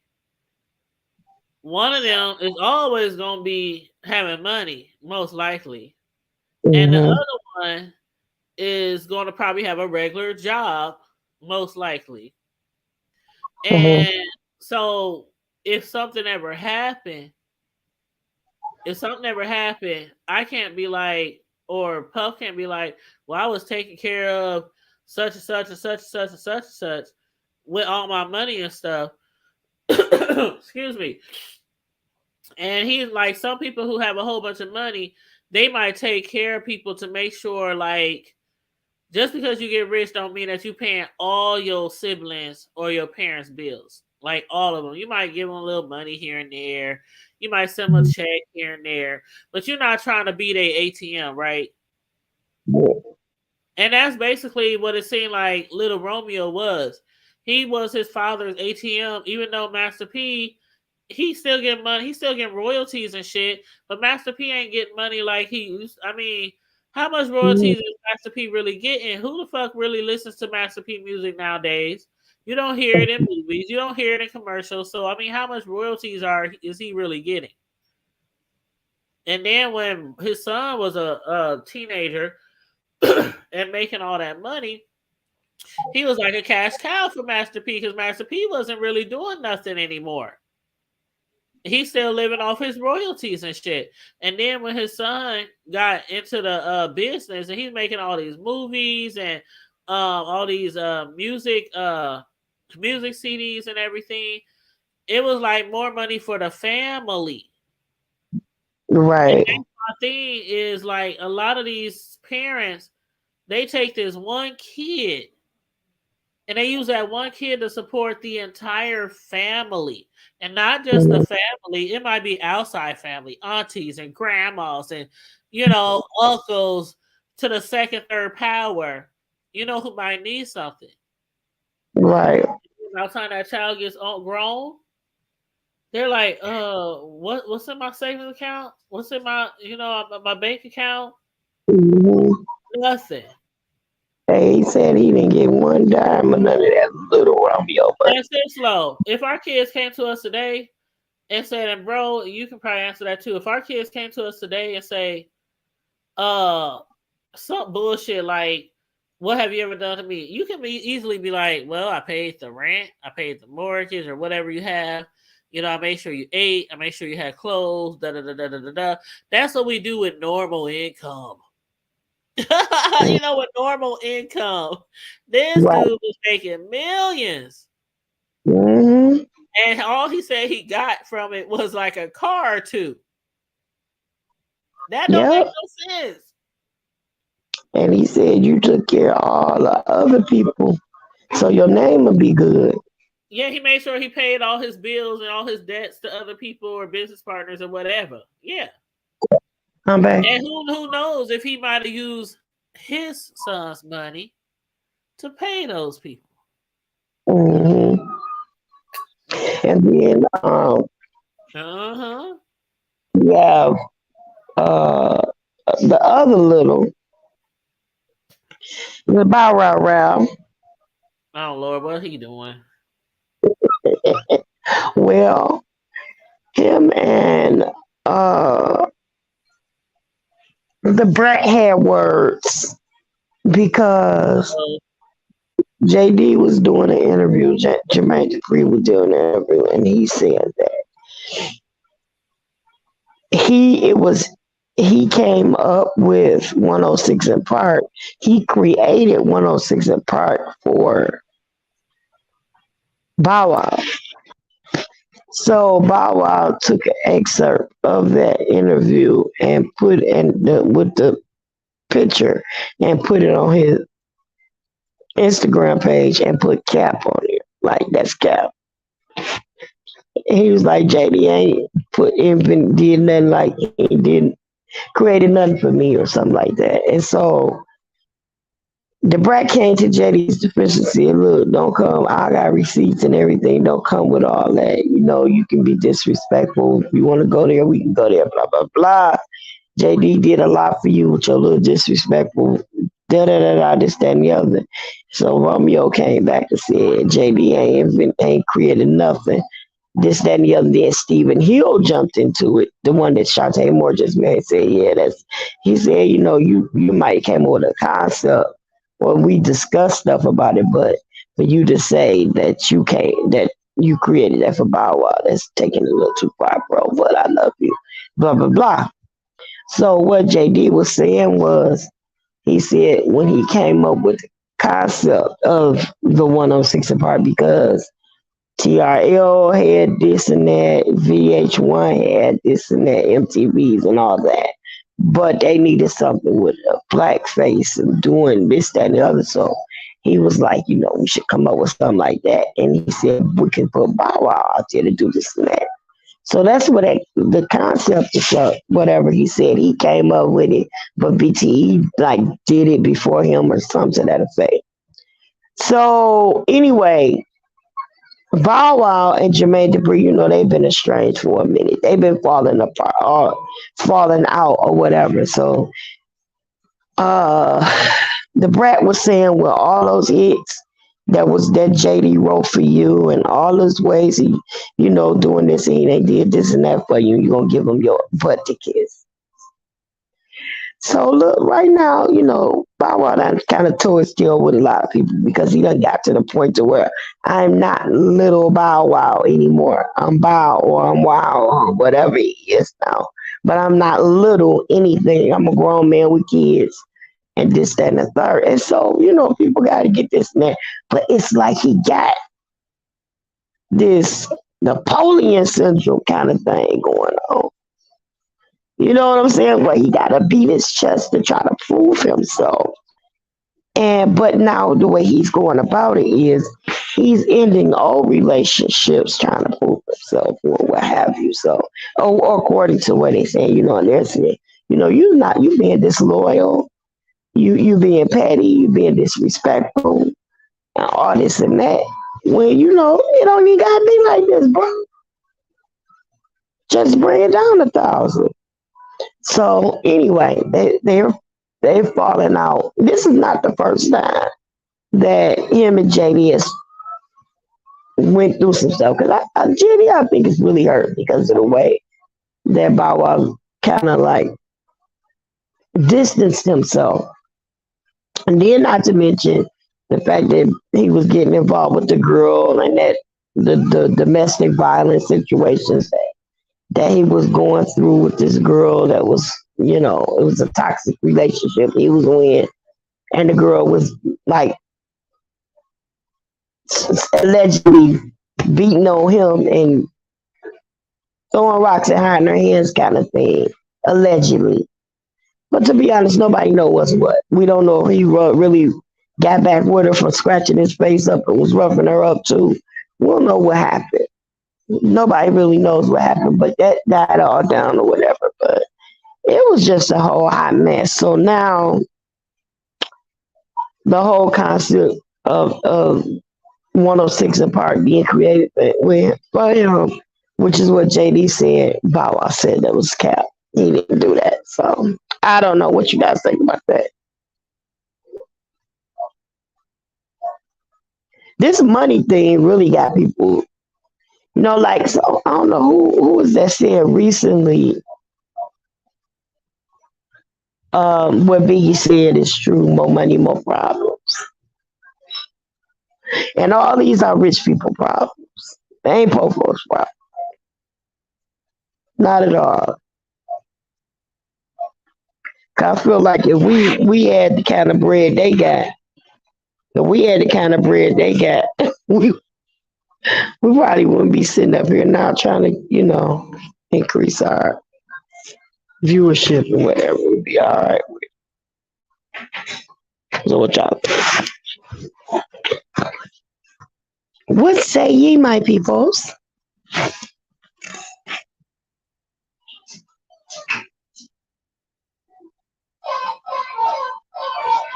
One of them is always gonna be having money, most likely, and the Hmm. other one is going to probably have a regular job, most likely. Hmm. And so, if something ever happened, if something ever happened, I can't be like, or Puff can't be like, well, I was taking care of such and such and such and such and such and such with all my money and stuff. Excuse me. And he's like, some people who have a whole bunch of money, they might take care of people to make sure, like, just because you get rich don't mean that you paying all your siblings or your parents' bills. Like all of them. You might give them a little money here and there. You might send them a check here and there. But you're not trying to be their ATM, right? And that's basically what it seemed like little Romeo was. He was his father's ATM, even though Master P, he still getting money, he still getting royalties and shit, but Master P ain't getting money like he used. I mean, how much royalties is Master P really getting? Who the fuck really listens to Master P music nowadays? You don't hear it in movies, you don't hear it in commercials. So I mean, how much royalties is he really getting? And then when his son was a teenager and making all that money, he was like a cash cow for Master P because Master P wasn't really doing nothing anymore. He's still living off his royalties and shit. And then when his son got into the business and he's making all these movies and all these music CDs and everything, it was like more money for the family. And Right, that's my thing is like a lot of these parents, they take this one kid and they use that one kid to support the entire family. And not just the mhm, family, it might be outside family, aunties and grandmas and, uncles to the second, third power, who might need something. right, By the time that child gets grown, they're like, what's in my savings account? What's in my bank account? hmm. Nothing. He said he didn't get one dime or none of that little Romeo money. And Sis-Lo, if our kids came to us today and said, and bro, you can probably answer that too. If our kids came to us today and say, uh, some bullshit like, what have you ever done to me? You can easily be like, well, I paid the rent, I paid the mortgage, or whatever you have. I made sure you ate, I made sure you had clothes, da da da da da da da. That's what we do with normal income. With normal income. This Right. dude was making millions. Hmm. And all he said he got from it was like a car or two. That don't make Yep. no sense. And he said you took care of all the other people, so your name will be good. Yeah, he made sure he paid all his bills and all his debts to other people or business partners or whatever. Yeah. I'm back. And who knows if he might have used his son's money to pay those people. Hmm. And then Uh-huh. we have uh, the other little, the Bow Wow Wow. Oh Lord, what he doing? Well, him and uh, the Brat had words because Oh, JD was doing an interview. Jermaine Dupri was doing an interview, and he said that it was he came up with 106 in Park. He created 106 in Park for Bow Wow. So Bow Wow took an excerpt of that interview and put with the picture and put it on his Instagram page and put Cap on it. Like that's Cap. He was like JD ain't did nothing like he didn't created nothing for me or something like that. And so the brat came to JD's defense and said, look, don't come. I got receipts and everything. Don't come with all that. You know, you can be disrespectful. If you want to go there, we can go there, blah, blah, blah. JD did a lot for you with your little disrespectful da da da da this, that, and the other. So Romeo came back and said JD ain't created nothing. This, that, and the other. Then Stephen Hill jumped into it. The one that Shantae Moore just made said, yeah, that's he said, you know, you might came up with a concept or we discussed stuff about it, but for you to say that you created that for Bow Wow, that's taking it a little too far, bro. But I love you. Blah blah blah. So what JD was saying was, he said when he came up with the concept of the 106 apart because TRL had this and that, VH1 had this and that, MTVs and all that. But they needed something with a black face and doing this, that, and the other. So he was like, you know, we should come up with something like that. And he said, we can put Bow Wow out there to do this and that. So that's what the concept is, whatever he said. He came up with it, but BTE like did it before him or something to that effect. So anyway, Bow Wow and Jermaine Dupri, you know, they've been estranged for a minute. They've been falling apart or falling out or whatever. So uh the brat was saying, well, all those hits that JD wrote for you and all those ways he, you know, doing this and they did this and that for you, you're gonna give them your butt to kiss. So look, right now, you know, Bow Wow done kind of tore his deal with a lot of people because he done got to the point to where I'm not little Bow Wow anymore. I'm Bow or I'm Wow or whatever he is now. But I'm not little anything. I'm a grown man with kids and this, that, and the third. And so, you know, people got to get this and that. But it's like he got this Napoleon syndrome kind of thing going on. You know what I'm saying? Where he got to beat his chest to try to prove himself. And but now the way he's going about it is he's ending all relationships trying to prove himself or what have you. So, or according to what they say, you know, and they're saying, you know, you being disloyal, you being petty, you being disrespectful, and all this and that. When you know it don't even gotta be like this, bro. Just bring it down 1,000. So anyway, they're falling out. This is not the first time that him and JD has went through some stuff. Because JD, I think, is really hurt because of the way that Bow Wow kind of like distanced himself. And then, not to mention the fact that he was getting involved with the girl and that the domestic violence situations that he was going through with this girl that was, you know, it was a toxic relationship he was in. And the girl was like allegedly beating on him and throwing rocks and hiding her hands kind of thing, allegedly. But to be honest, nobody knows what's what. We don't know if he really got back with her for scratching his face up and was roughing her up too. We don't know what happened. Nobody really knows what happened, but that died all down or whatever. But it was just a whole hot mess. So now the whole concept of 106 and Park being created with for him, which is what JD said. Bow Wow said that was cap. He didn't do that. So I don't know what you guys think about that. This money thing really got people, like, so I don't know who was that said recently. What Biggie said is true. More money, more problems, and all these are rich people problems. They ain't poor folks' problems. Not at all. 'Cause I feel like if we had the kind of bread they got, if we had the kind of bread they got, we we probably wouldn't be sitting up here now trying to, increase our viewership and whatever. We'd be all right. So what y'all think? What say ye, my peoples?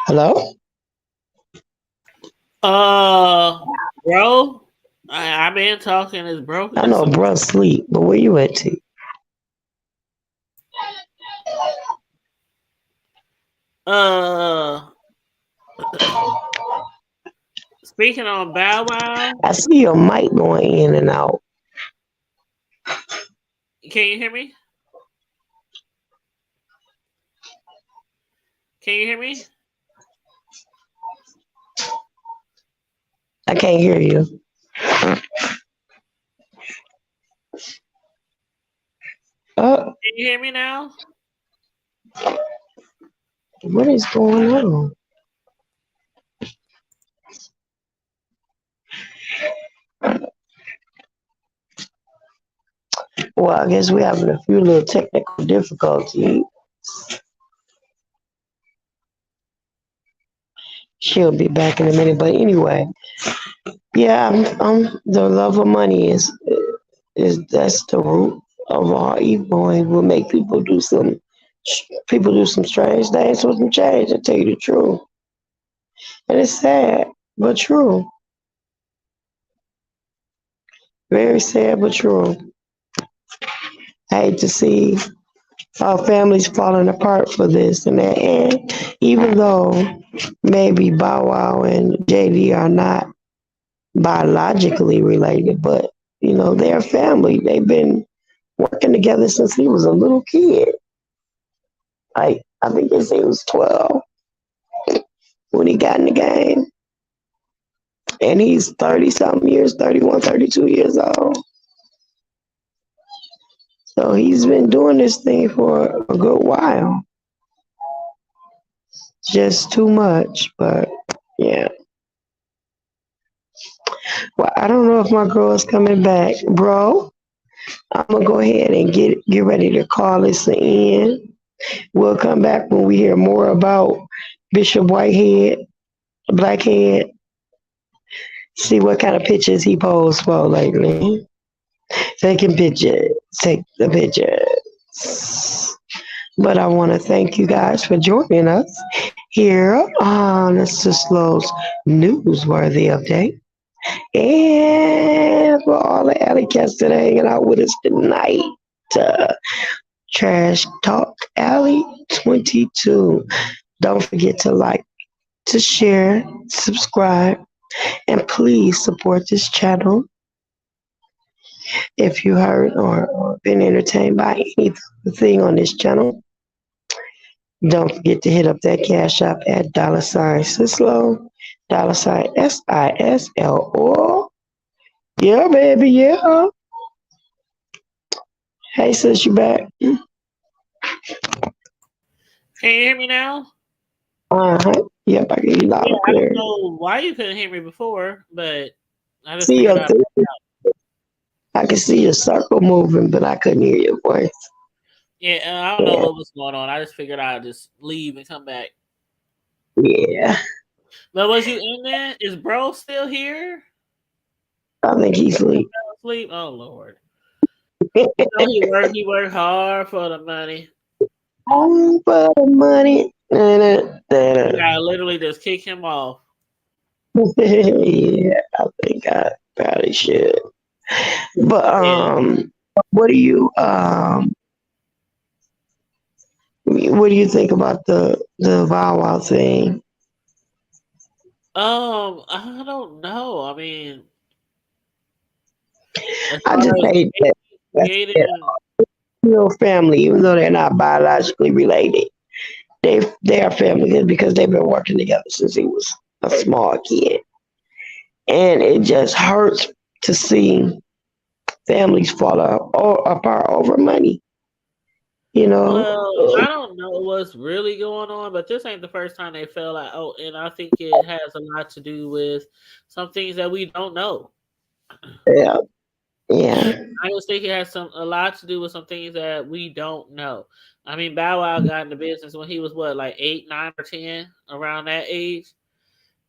Hello? Bro, I've been talking. Is broken. I know bro sleep, but where you at, T? Speaking on Bow Wow, I see your mic going in and out. can you hear me? Can you hear me? I can't hear you. Can you hear me now? What is going on? Well, I guess we're having a few little technical difficulties. She'll be back in a minute, but anyway, yeah, the love of money is that's the root of all evil, and will make people do some strange things with some change. I tell you the truth, and it's sad but true. Very sad but true. I hate to see our families falling apart for this and that. And even though maybe Bow Wow and JD are not biologically related, but they're family. They've been working together since he was a little kid. Like I think they say he was 12 when he got in the game. And he's 30 something years, 31, 32 years old. So he's been doing this thing for a good while. Just too much, but yeah. Well, I don't know if my girl is coming back, bro. I'm gonna go ahead and get ready to call this an end. We'll come back when we hear more about Bishop Whitehead, Blackhead. See what kind of pictures he posed for lately. Taking pictures, take the pictures. But I want to thank you guys for joining us here on the Sis-Lo's Newsworthy Update. And for all the alley cats that are hanging out with us tonight, Trash Talk Alley 22. Don't forget to like, to share, subscribe, and please support this channel. If you heard or been entertained by anything on this channel, don't forget to hit up that cash app at $Sis-Lo, $SISLO. Yeah, baby, yeah. Hey, sis, you back? Can you hear me now? Yep, I can hear you loud and I clear. don't know why you couldn't hear me before, but I just See figured your out. thing. I could see your circle moving, but I couldn't hear your voice. Yeah, I don't know Yeah, what was going on. I just figured I'd just leave and come back. yeah. But was you in there? Is bro still here? I think he's asleep. Fell asleep? Oh Lord. You know he worked hard for the money. Home for the money. You gotta literally just kick him off. Yeah, I think I probably should. But Yeah. what do you what do you think about the Bow Wow thing? I don't know. I mean, as I far just as hate that that's their creating, real family, even though they're not biologically related. They are family because they've been working together since he was a small kid, and it just hurts to see families fall apart over money. You know, well, I don't know what's really going on, but this ain't the first time they fell out. Oh, and I think it has a lot to do with some things that we don't know. yeah, yeah, I just think it has a lot to do with some things that we don't know. I mean, Bow Wow got into business when he was what, like 8, 9, or 10, around that age,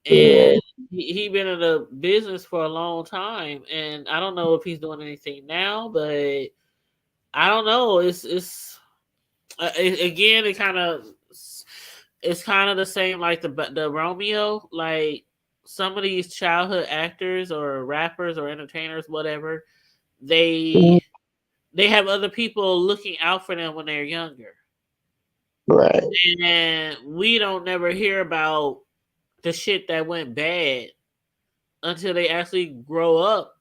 yeah, and he been in the business for a long time. And I don't know if he's doing anything now, but I don't know. Again, it's kind of the same like the Romeo, like some of these childhood actors or rappers or entertainers, whatever, mm, they they have other people looking out for them when they're younger, right, and we don't never hear about the shit that went bad until they actually grow up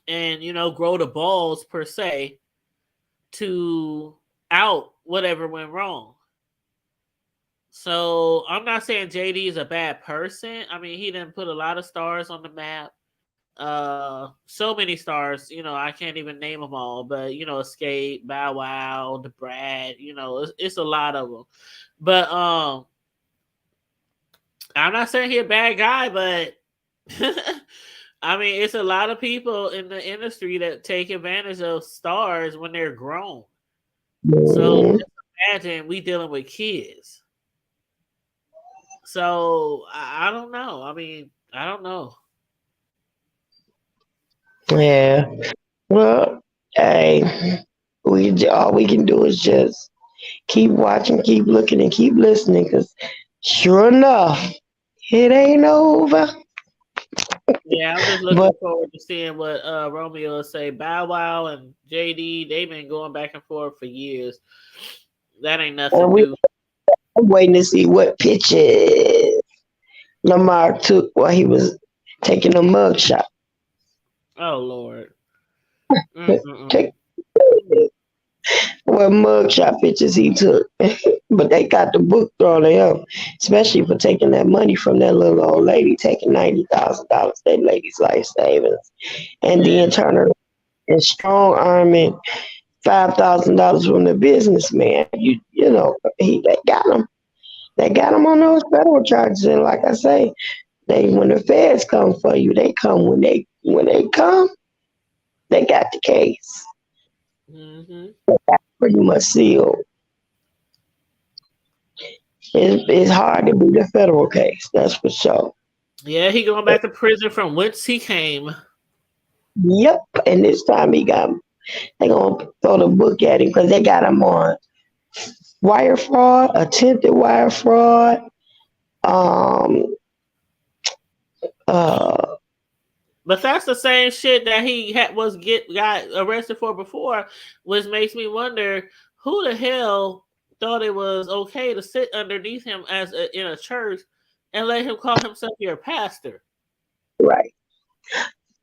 and grow the balls per se to out whatever went wrong. So I'm not saying JD is a bad person. I mean, he didn't put a lot of stars on the map. So many stars, I can't even name them all, but Escape, Bow Wow, the Brad, it's a lot of them. But I'm not saying he's a bad guy, but I mean, it's a lot of people in the industry that take advantage of stars when they're grown. So mm, just imagine we dealing with kids. So I don't know. I mean, I don't know. yeah. Well, hey, all we can do is just keep watching, keep looking, and keep listening. Because sure enough, it ain't over. Yeah, I'm just But looking forward to seeing what Romeo will say. Bow Wow and JD, they've been going back and forth for years. That ain't nothing we new. I'm waiting to see what pictures Lamar took while he was taking a mug shot. Oh Lord. Mm-mm-mm. Take what mugshot pictures he took. But they got the book thrown at him, especially for taking that money from that little old lady, taking $90,000, that lady's life savings, and Yeah. then turning and strong arming $5,000 from the businessman. You know they got him. They got him on those federal charges, and like I say, they when the feds come for you, they come when they come, they got the case Hmm. pretty much sealed. It's hard to beat a federal case, that's for sure. Yeah, he going back to prison from whence he came. Yep, and this time they gonna throw the book at him because they got him on wire fraud, attempted wire fraud, um, uh, But that's the same shit that he got arrested for before, which makes me wonder who the hell thought it was okay to sit underneath him in a church and let him call himself your pastor. right.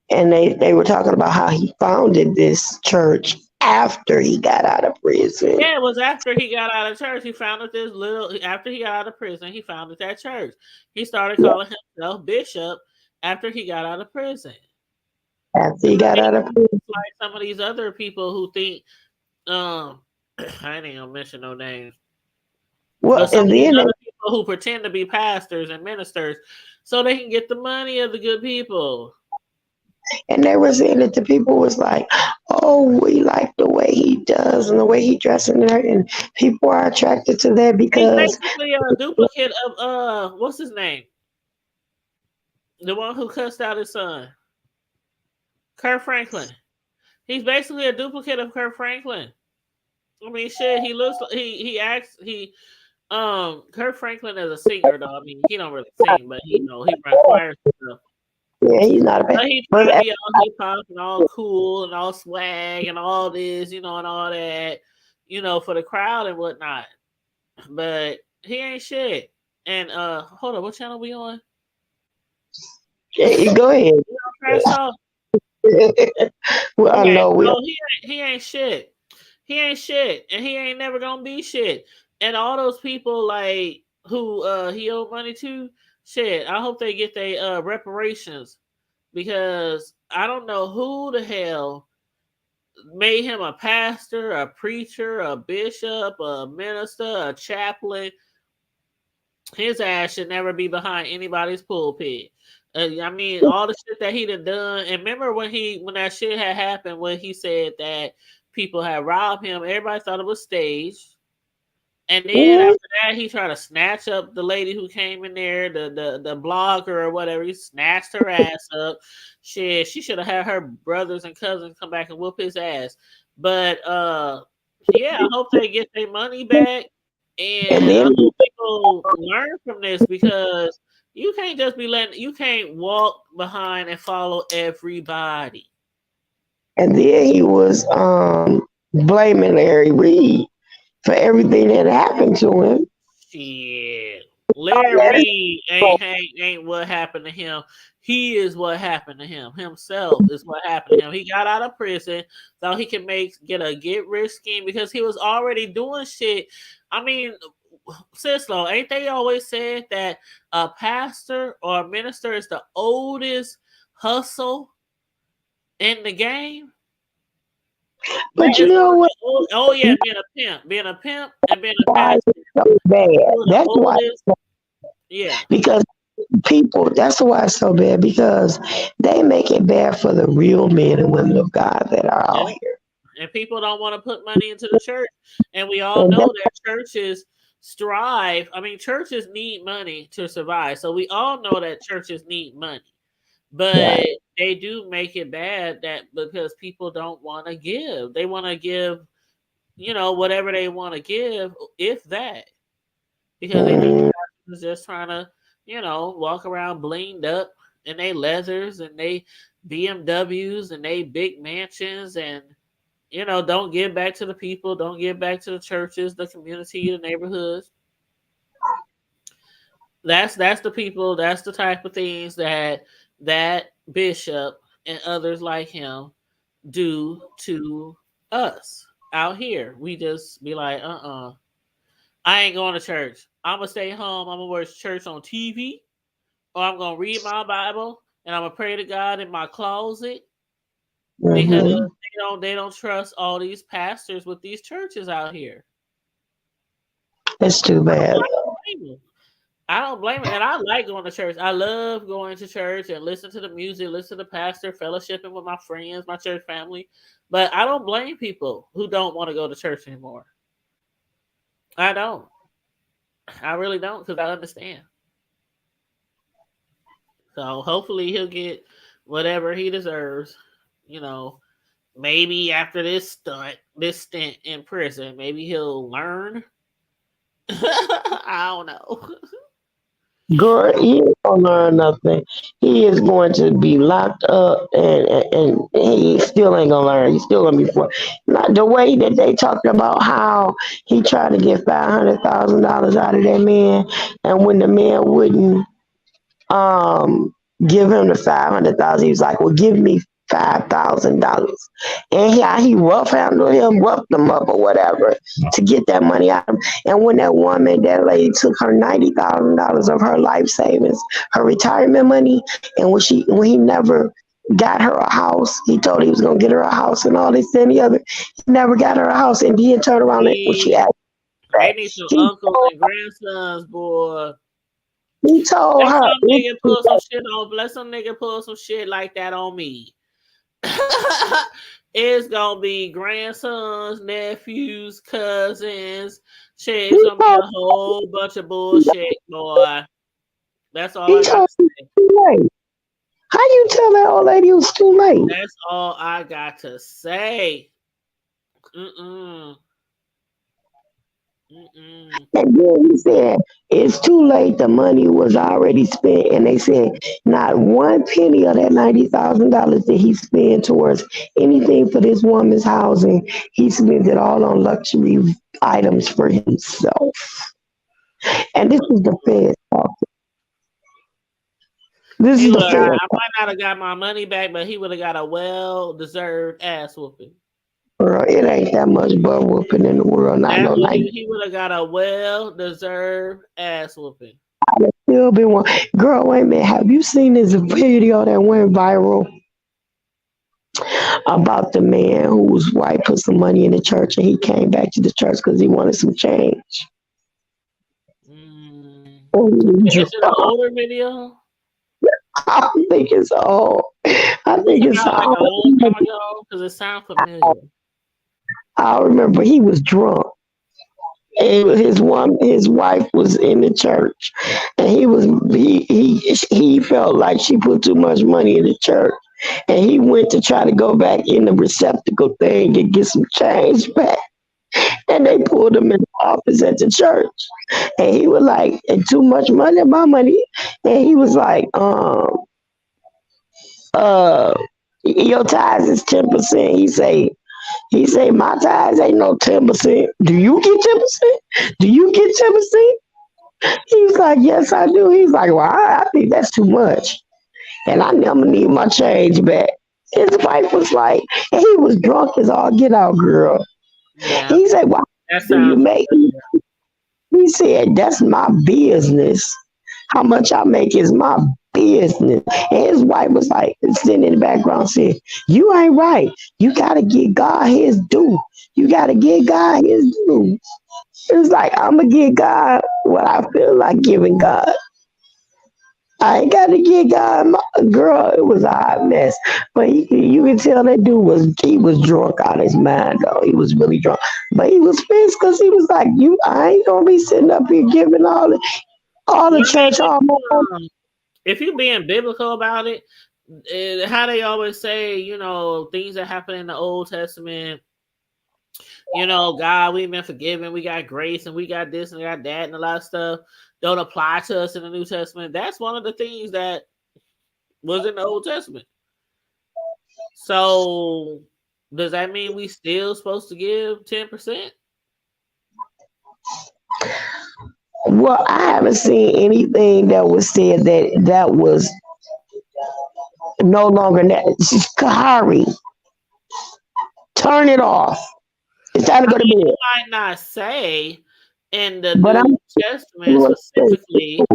And they were talking about how he founded this church after he got out of prison. Yeah, it was after he got out of church. He founded this little. After he got out of prison, he founded that church. He started Yeah, calling himself bishop after he got out of prison. after And he I got think out of prison. it's like some of these other people who think, I ain't gonna mention no names, Well, but some and of these then other people who pretend to be pastors and ministers so they can get the money of the good people. And they were saying that the people was like, oh, we like the way he does and the way he dresses, and people are attracted to that He's because basically a duplicate of what's his name? The one who cussed out his son, Kurt Franklin. He's basically a duplicate of Kurt Franklin. I mean, shit. He looks. He acts. Kurt Franklin is a singer, though. I mean, he don't really sing, but he run choirs and stuff. yeah, he's not a bad. But he trying But to be all hip hop and all cool and all swag and all this, and all that, for the crowd and whatnot. But he ain't shit. And hold on, what channel we on? go ahead. We on Trash Talk. Well, I Okay, know we. so he ain't shit. He ain't shit, and he ain't never gonna be shit. And all those people like who he owed money to, shit. I hope they get their reparations because I don't know who the hell made him a pastor, a preacher, a bishop, a minister, a chaplain. His ass should never be behind anybody's pulpit. I mean, all the shit that he done. And remember when that shit had happened, when he said that people had robbed him, everybody thought it was staged. And then Mhm. after that, he tried to snatch up the lady who came in there, the blogger or whatever. He snatched her ass up. Shit, she should have had her brothers and cousins come back and whoop his ass. But yeah, I hope they get their money back, And and I then hope people learn from this because you can't walk behind and follow everybody. he was blaming Larry Reed for everything that happened to him. Shit. Oh, Larry that is Reed so ain't what happened to him. He is what happened to him. Himself is what happened to him. He got out of prison, thought he could get a get rich scheme because he was already doing shit. I mean, Sis-Lo, ain't they always said that a pastor or a minister is the oldest hustle in the game? That But you is one know of what? the old. Oh yeah, being a pimp, and being a Why pastor. it's so bad? Two of the That's why. oldest. Yeah. Because people, that's why it's so bad because they make it bad for the real men and women of God that are out Yep. here. And people don't want to put money into the church. And we all And know that churches strive. I mean, churches need money to survive. So we all know that churches need money. yeah. But they do make it bad that because people don't want to give. They want to give, whatever they want to give, if that. Because they think Mhm. the pastor is just trying to, walk around blinged up in they leathers and they BMWs and they big mansions and don't give back to the people, don't give back to the churches, the community, the neighborhoods. That's the people, that's the type of things that bishop and others like him do to us out here. We just be like, I ain't going to church. I'm gonna stay home. I'm gonna watch church on TV, or I'm gonna read my Bible and I'm gonna pray to God in my closet because Mhm. they don't trust all these pastors with these churches out here. It's too bad. I don't blame them. I don't blame them, and I like going to church. I love going to church and listen to the music, listen to the pastor, fellowshipping with my friends, my church family. But I don't blame people who don't want to go to church anymore. I don't. I really don't because I understand. So hopefully he'll get whatever he deserves. You know, maybe after this stint in prison, maybe he'll learn. I don't know. Girl, he ain't gonna learn nothing. He is going to be locked up, and he still ain't gonna learn. He's still gonna be for not the way that they talked about how he tried to get $500,000 out of that man, and when the man wouldn't um give him the 500,000. He was like, "Well, give me $5,000," and he rough handled him, roughed him up or whatever to get that money out of him. And when that lady took her $90,000 of her life savings, her retirement money, and when he never got her a house, he told he was gonna get her a house and all this and the other. He never got her a house, and he turned around and when she See, asked they back, need some he uncles and grandsons, boy. he told Let her. some nigga pull some shit on. Let some nigga pull some shit like that on me. It's gonna be grandsons, nephews, cousins. Shit, He it's gonna be told a whole bunch of bullshit, boy. That's all he I got told to me say. too late. How you tell that old lady it was too late? That's all I got to say. Mm-mm. Mm-mm. And then he said, it's too late. The money was already spent. And they said, not one penny of that $90,000 that he spent towards anything for this woman's housing, he spent it all on luxury items for himself. And this is the Fed talk. This He is would. the I Fed talk. might not have got my money back, but he would have got a well-deserved ass whooping. Girl, it ain't that much butt whooping in the world. Not That's no what night. he would have got a well-deserved ass whooping. Still been one. Girl, wait a minute. Have you seen this video that went viral about the man whose wife put some money in the church and he came back to the church because he wanted some change? Mm. Oh, Is it an older video? I think it's old. I Was think it it's about like old. a long time ago? Because it sounds familiar. I remember he was drunk. And his wife was in the church, and he felt like she put too much money in the church, and he went to try to go back in the receptacle thing and get some change back, and they pulled him in the office at the church, and he was like, "And too much money, my money," and he was like, uh, your tithes is 10%. He say my tithes ain't no 10%. Do you get 10%? Do you get 10%? He was like, yes, I do. He's like, well, I think that's too much. And I'm gonna need my change back. His wife was like, and he was drunk as all get out, girl. Yeah, He said, why that do you sounds make? familiar. He said, that's my business. How much I make is my business. And his wife was like, sitting in the background saying, you ain't right. You gotta give God his due. You gotta give God his due. It's like, I'm gonna give God what I feel like giving God. I ain't got to get God, girl. It was a hot mess, but you can tell that dude was drunk out of his mind though. He was really drunk, but he was pissed because he was like, "You, I ain't gonna be sitting up here giving all Well, the I mean, church all my money." if you being biblical about it, how they always say, things that happen in the Old Testament, God, we've been forgiven, we got grace, and we got this and we got that, and a lot of stuff don't apply to us in the New Testament. That's one of the things that was in the Old Testament. So, does that mean we still supposed to give 10%? Well, I haven't seen anything that was said that was no longer that. Kahari, turn it off. It's time to I go to mean, it bed. might not say in the But New I'm Testament specifically,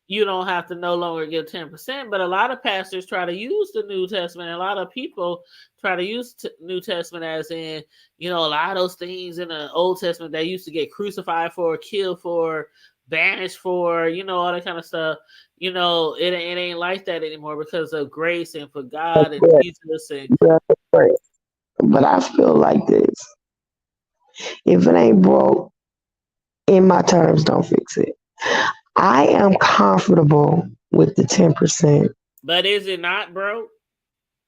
you don't have to no longer give 10%, but a lot of pastors try to use the New Testament. And a lot of people try to use New Testament as in, a lot of those things in the Old Testament they used to get crucified for, killed for, banished for, all that kind of stuff. It ain't like that anymore because of grace and for God and Jesus and but I feel like this. If it ain't broke, in my terms, don't fix it. I am comfortable with the 10%, but is it not broke?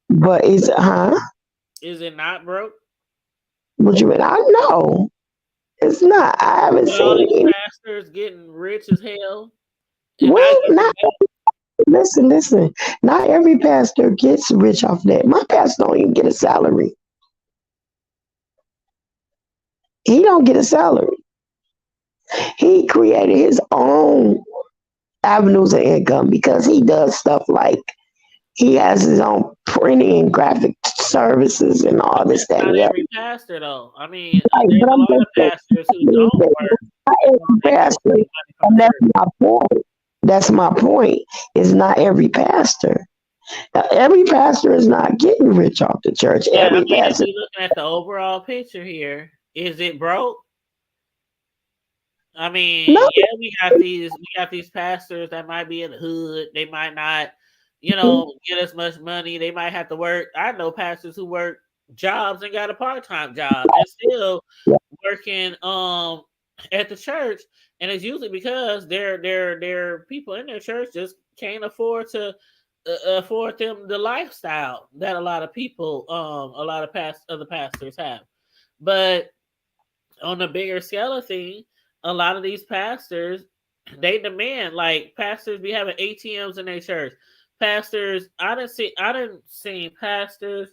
but is it, huh? Is it not broke? What you mean? I know it's not. I haven't With all seen these any. pastors getting rich as hell and not Well, giving not back. listen. Not every pastor gets rich off that. My pastor don't even get a salary. He don't get a salary. He created his own avenues of income because he does stuff like he has his own printing and graphic services and But all this, that's that, not and the other. every pastor though. I mean, Right, there's but a I'm lot just of pastors who saying don't that work not every they get pastor, money from the and that's church. my point. That's my point. It's not every pastor. Now, every pastor is not getting rich off the church. But I Every mean, if pastor, we looking at the overall picture here, is it broke? I no, mean, yeah, we got these pastors that might be in the hood. They might not, get as much money. They might have to work. I know pastors who work jobs and got a part-time job and still working at the church, and it's usually because their people in their church just can't afford to afford them the lifestyle that a lot of people a lot of other pastors have. But on a bigger scale of thing, a lot of these pastors they demand, like, pastors be having ATMs in their church. Pastors, I didn't see pastors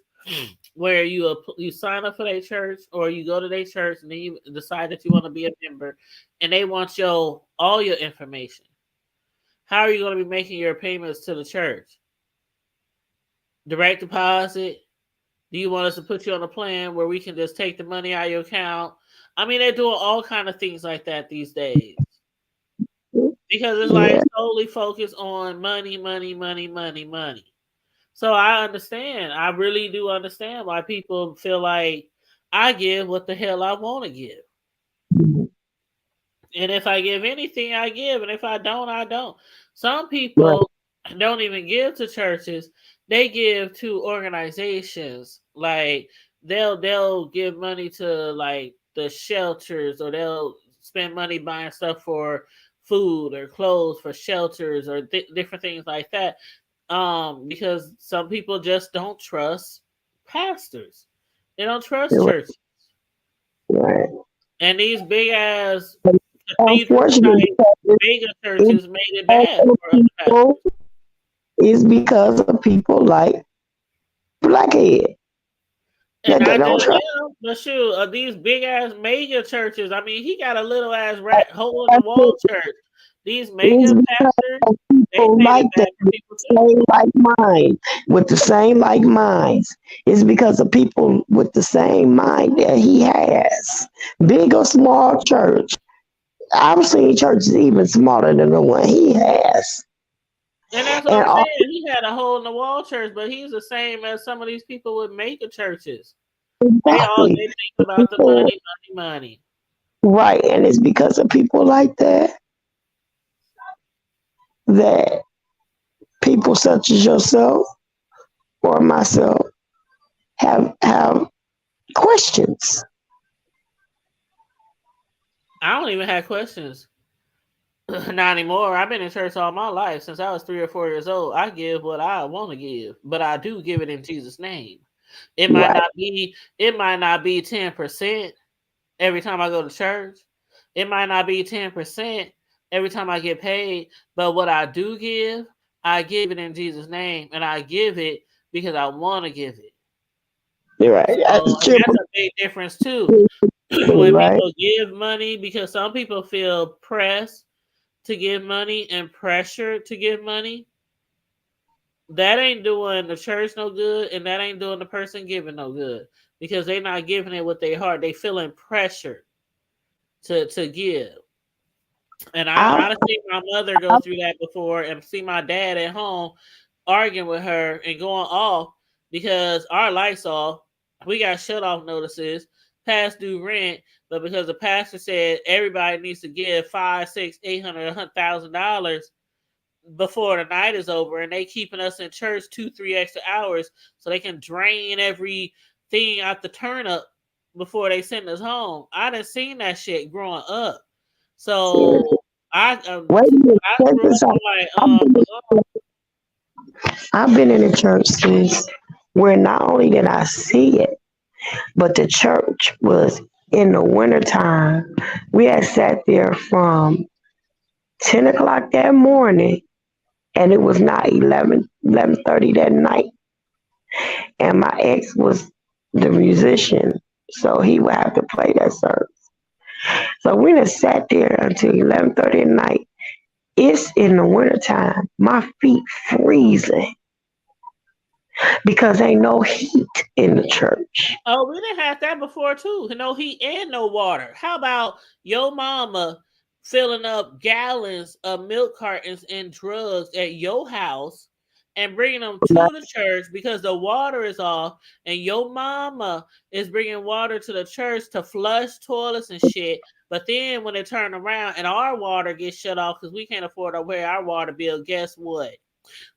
where you sign up for their church, or you go to their church and then you decide that you want to be a member, and they want your all your information. How are you going to be making your payments to the church? Direct deposit? Do you want us to put you on a plan where we can just take the money out of your account? I mean, they're doing all kind of things like that these days because it's like Yeah. solely focused on money, money, money, money, money. So I understand. I really do understand why people feel like I give what the hell I want to give. And if I give anything, I give. And if I don't, I don't. Some Right. people don't even give to churches. They give to organizations. Like they'll give money to like the shelters, or they'll spend money buying stuff for food or clothes for shelters, or different things like that. Because some people just don't trust pastors. They don't trust Right. churches. Right. And these big ass cathedral Unfortunately, type mega it's churches made it because bad of for other people, pastors. it's because of people like Blackhead And that they not don't just trust. him, but shoot, these big ass mega churches. I mean, he got a little ass rat hole in the wall church. These It's mega because pastors, of they people made like it that bad for with people the too. same like mind, with the same like minds. It's because of people with the same mind that he has. Big or small church. I've seen churches even smaller than the one he has. And that's what And I'm all saying. He had a hole in the wall church, but he's the same as some of these people with mega churches. exactly They think about the people money, money, money. right, and it's because of people like that that people such as yourself or myself have questions. I don't even have questions. Not anymore. I've been in church all my life since I was 3 or 4 years old. I give what I want to give, but I do give it in Jesus' name. It might Right. not be. It might not be 10% every time I go to church. It might not be 10% every time I get paid. But what I give it in Jesus' name, and I give it because I want to give it. You're right. So, That's and true, that's a big difference too. When right? people give money, because some people feel pressed to give money and pressure to give money, that ain't doing the church no good, and that ain't doing the person giving no good, because they not giving it with their heart. They feeling pressure to give. And I I've seen my mother go through that before, and see my dad at home arguing with her and going off because our lights off. We got shut off notices, past due rent, but because the pastor said everybody needs to give five, six, 800, $100,000 before the night is over, and they keeping us in church 2, 3 extra hours so they can drain everything out the turnip before they send us home. I done seen that shit growing up. yeah. So Wait a minute. I Check grew up this out. on like I've been, I've been in a church since where not only did I see it, but the church was in the wintertime. We had sat there from 10 o'clock that morning, and it was not 11:30 that night. And my ex was the musician, so he would have to play that service. So we just sat there until 11:30 at night. It's in the wintertime. My feet freezing because ain't no heat in the church. oh, we didn't have that before too. No heat and no water. How about your mama filling up gallons of milk cartons and drugs at your house and bringing them to the church because the water is off, and your mama is bringing water to the church to flush toilets and shit. But then when they turn around and our water gets shut off because we can't afford to pay our water bill, guess what?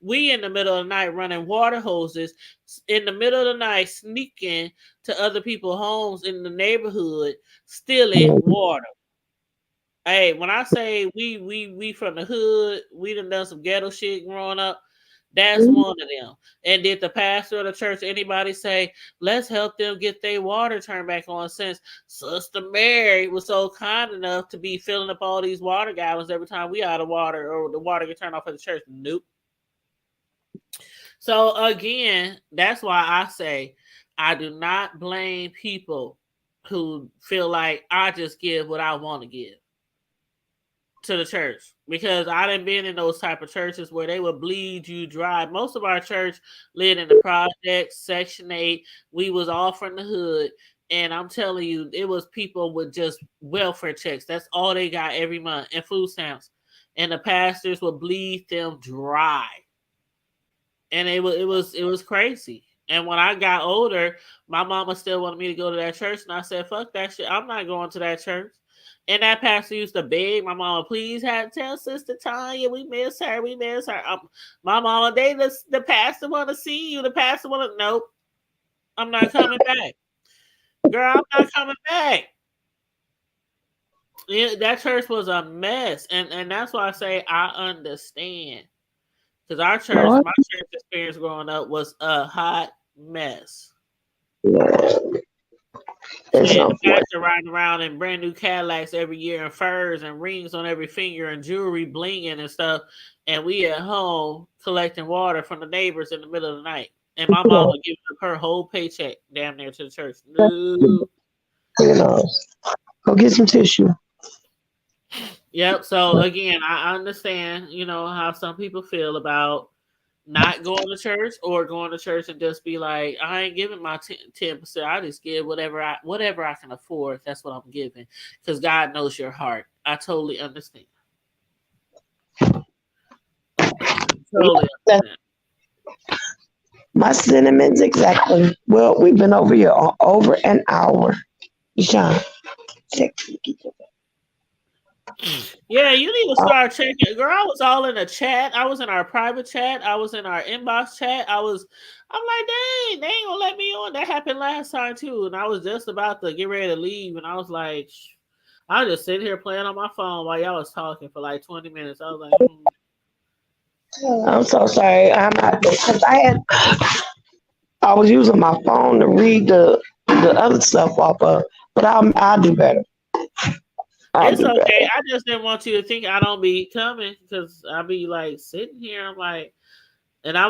We in the middle of the night running water hoses in the middle of the night, sneaking to other people's homes in the neighborhood, stealing water. Hey, when I say we from the hood, we done some ghetto shit growing up. That's one of them. And did the pastor of the church, anybody say, let's help them get their water turned back on? Since Sister Mary was so kind enough to be filling up all these water gallons every time we out of water or the water get turned off at the church. Nope. So again, that's why I say I do not blame people who feel like I just give what I want to give to the church, because I done been in those type of churches where they would bleed you dry. Most of our church lived in the projects, Section 8. We was all from the hood. And I'm telling you, it was people with just welfare checks. That's all they got every month, and food stamps. And the pastors would bleed them dry. And it was crazy. And when I got older, my mama still wanted me to go to that church, and I said, "Fuck that shit! I'm not going to that church." And that pastor used to beg my mama, "Please have tell Sister Tanya we miss her, we miss her." My mama, the pastor want to see you. The pastor want to. Nope, I'm not coming back, girl. I'm not coming back. Yeah, that church was a mess, and that's why I say I understand. Because my church experience growing up was a hot mess. It's And the unfortunate. pastor riding around in brand new Cadillacs every year and furs and rings on every finger and jewelry blinging and stuff. And we at home collecting water from the neighbors in the middle of the night. And my mama giving up her whole paycheck down there to the church. No. You know, go get some tissue. Yep. So again, I understand, how some people feel about not going to church or going to church and just be like, I ain't giving my 10%. I just give whatever I can afford. That's what I'm giving, because God knows your heart. I totally understand. Totally understand. My sentiments exactly. Well, we've been over here over an hour. Sean, check. Yeah, you need to start checking. Girl, I was all in the chat. I was in our private chat. I was in our inbox chat. I'm like, dang, they ain't gonna let me on. That happened last time too. And I was just about to get ready to leave. And I was like, I was just sitting here playing on my phone while y'all was talking for like 20 minutes. I was like, I'm so sorry. I'm not because I was using my phone to read the other stuff off of, but I'll do better. I'll It's do better. okay. I just didn't want you to think I don't be coming, because I be like sitting here. I'm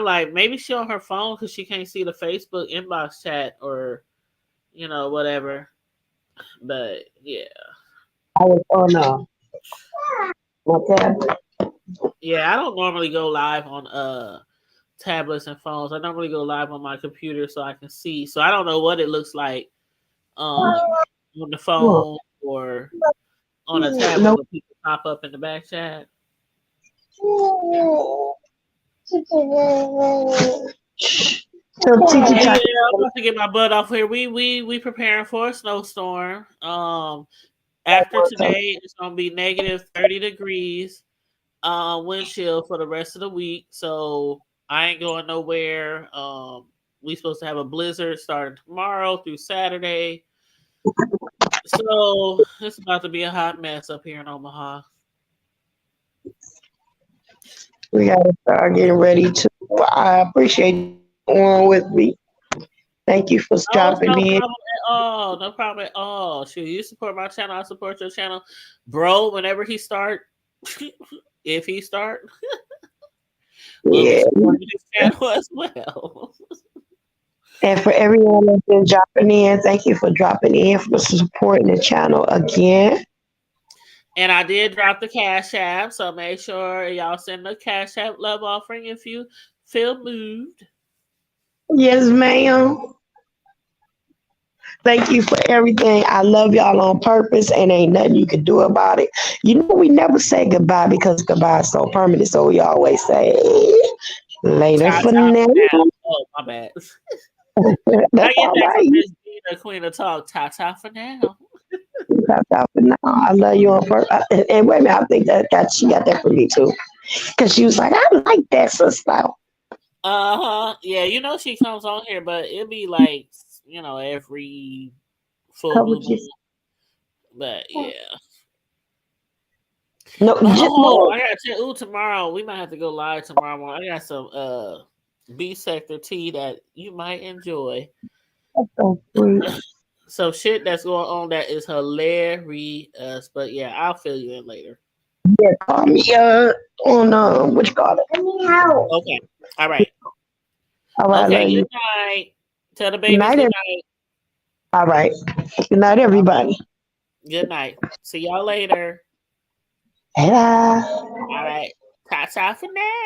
like, maybe she on her phone because she can't see the Facebook inbox chat or, whatever. But yeah. I was on my tablet. Yeah, I don't normally go live on tablets and phones. I normally go live on my computer so I can see. So I don't know what it looks like on the phone or on a tablet No. when people pop up in the back chat. So But TT yeah, I'm about to get my butt off here. We preparing for a snowstorm. After today, it's gonna be negative 30 degrees. Wind chill for the rest of the week. So I ain't going nowhere. We supposed to have a blizzard starting tomorrow through Saturday. So it's about to be a hot mess up here in Omaha. we gotta start getting ready to. I appreciate you on with me. Thank you for Oh, it's stopping no in. problem at all. No problem at all. Shoot, you support my channel, I support your channel. Bro, whenever he start, if he start, we'll be Yeah. supporting his channel as well. And for everyone that's been dropping in, thank you for dropping in for supporting the channel again. And I did drop the Cash App, so make sure y'all send the Cash App love offering if you feel moved. Yes, ma'am. Thank you for everything. I love y'all on purpose, and ain't nothing you can do about it. You know, we never say goodbye because goodbye is so permanent. So we always say later Ta for ta now. for now. Oh, my bad. I That's get all that from right. Miss D, the Queen of Talk. Ta ta for now. That's all for now. I love you on purpose. And wait a minute, I think that she got that from me too. Because she was like, I like that Sis-Lo. Yeah, you know she comes on here, but it'll be like every full Couple blue just moon. But yeah. no, But just know I gotta tell you, tomorrow we might have to go live tomorrow morning. I got some B sector tea that you might enjoy. that's so sweet. Some shit that's going on that is hilarious. But yeah, I'll fill you in later. Yeah, call me on what you call it? Let me help. Okay. All right. All right, I Okay, love you. good night. Tell the Good babies night, good night. all right. Good night, All right. everybody. Good night. See y'all later. Bye. All right. Ta ta for now.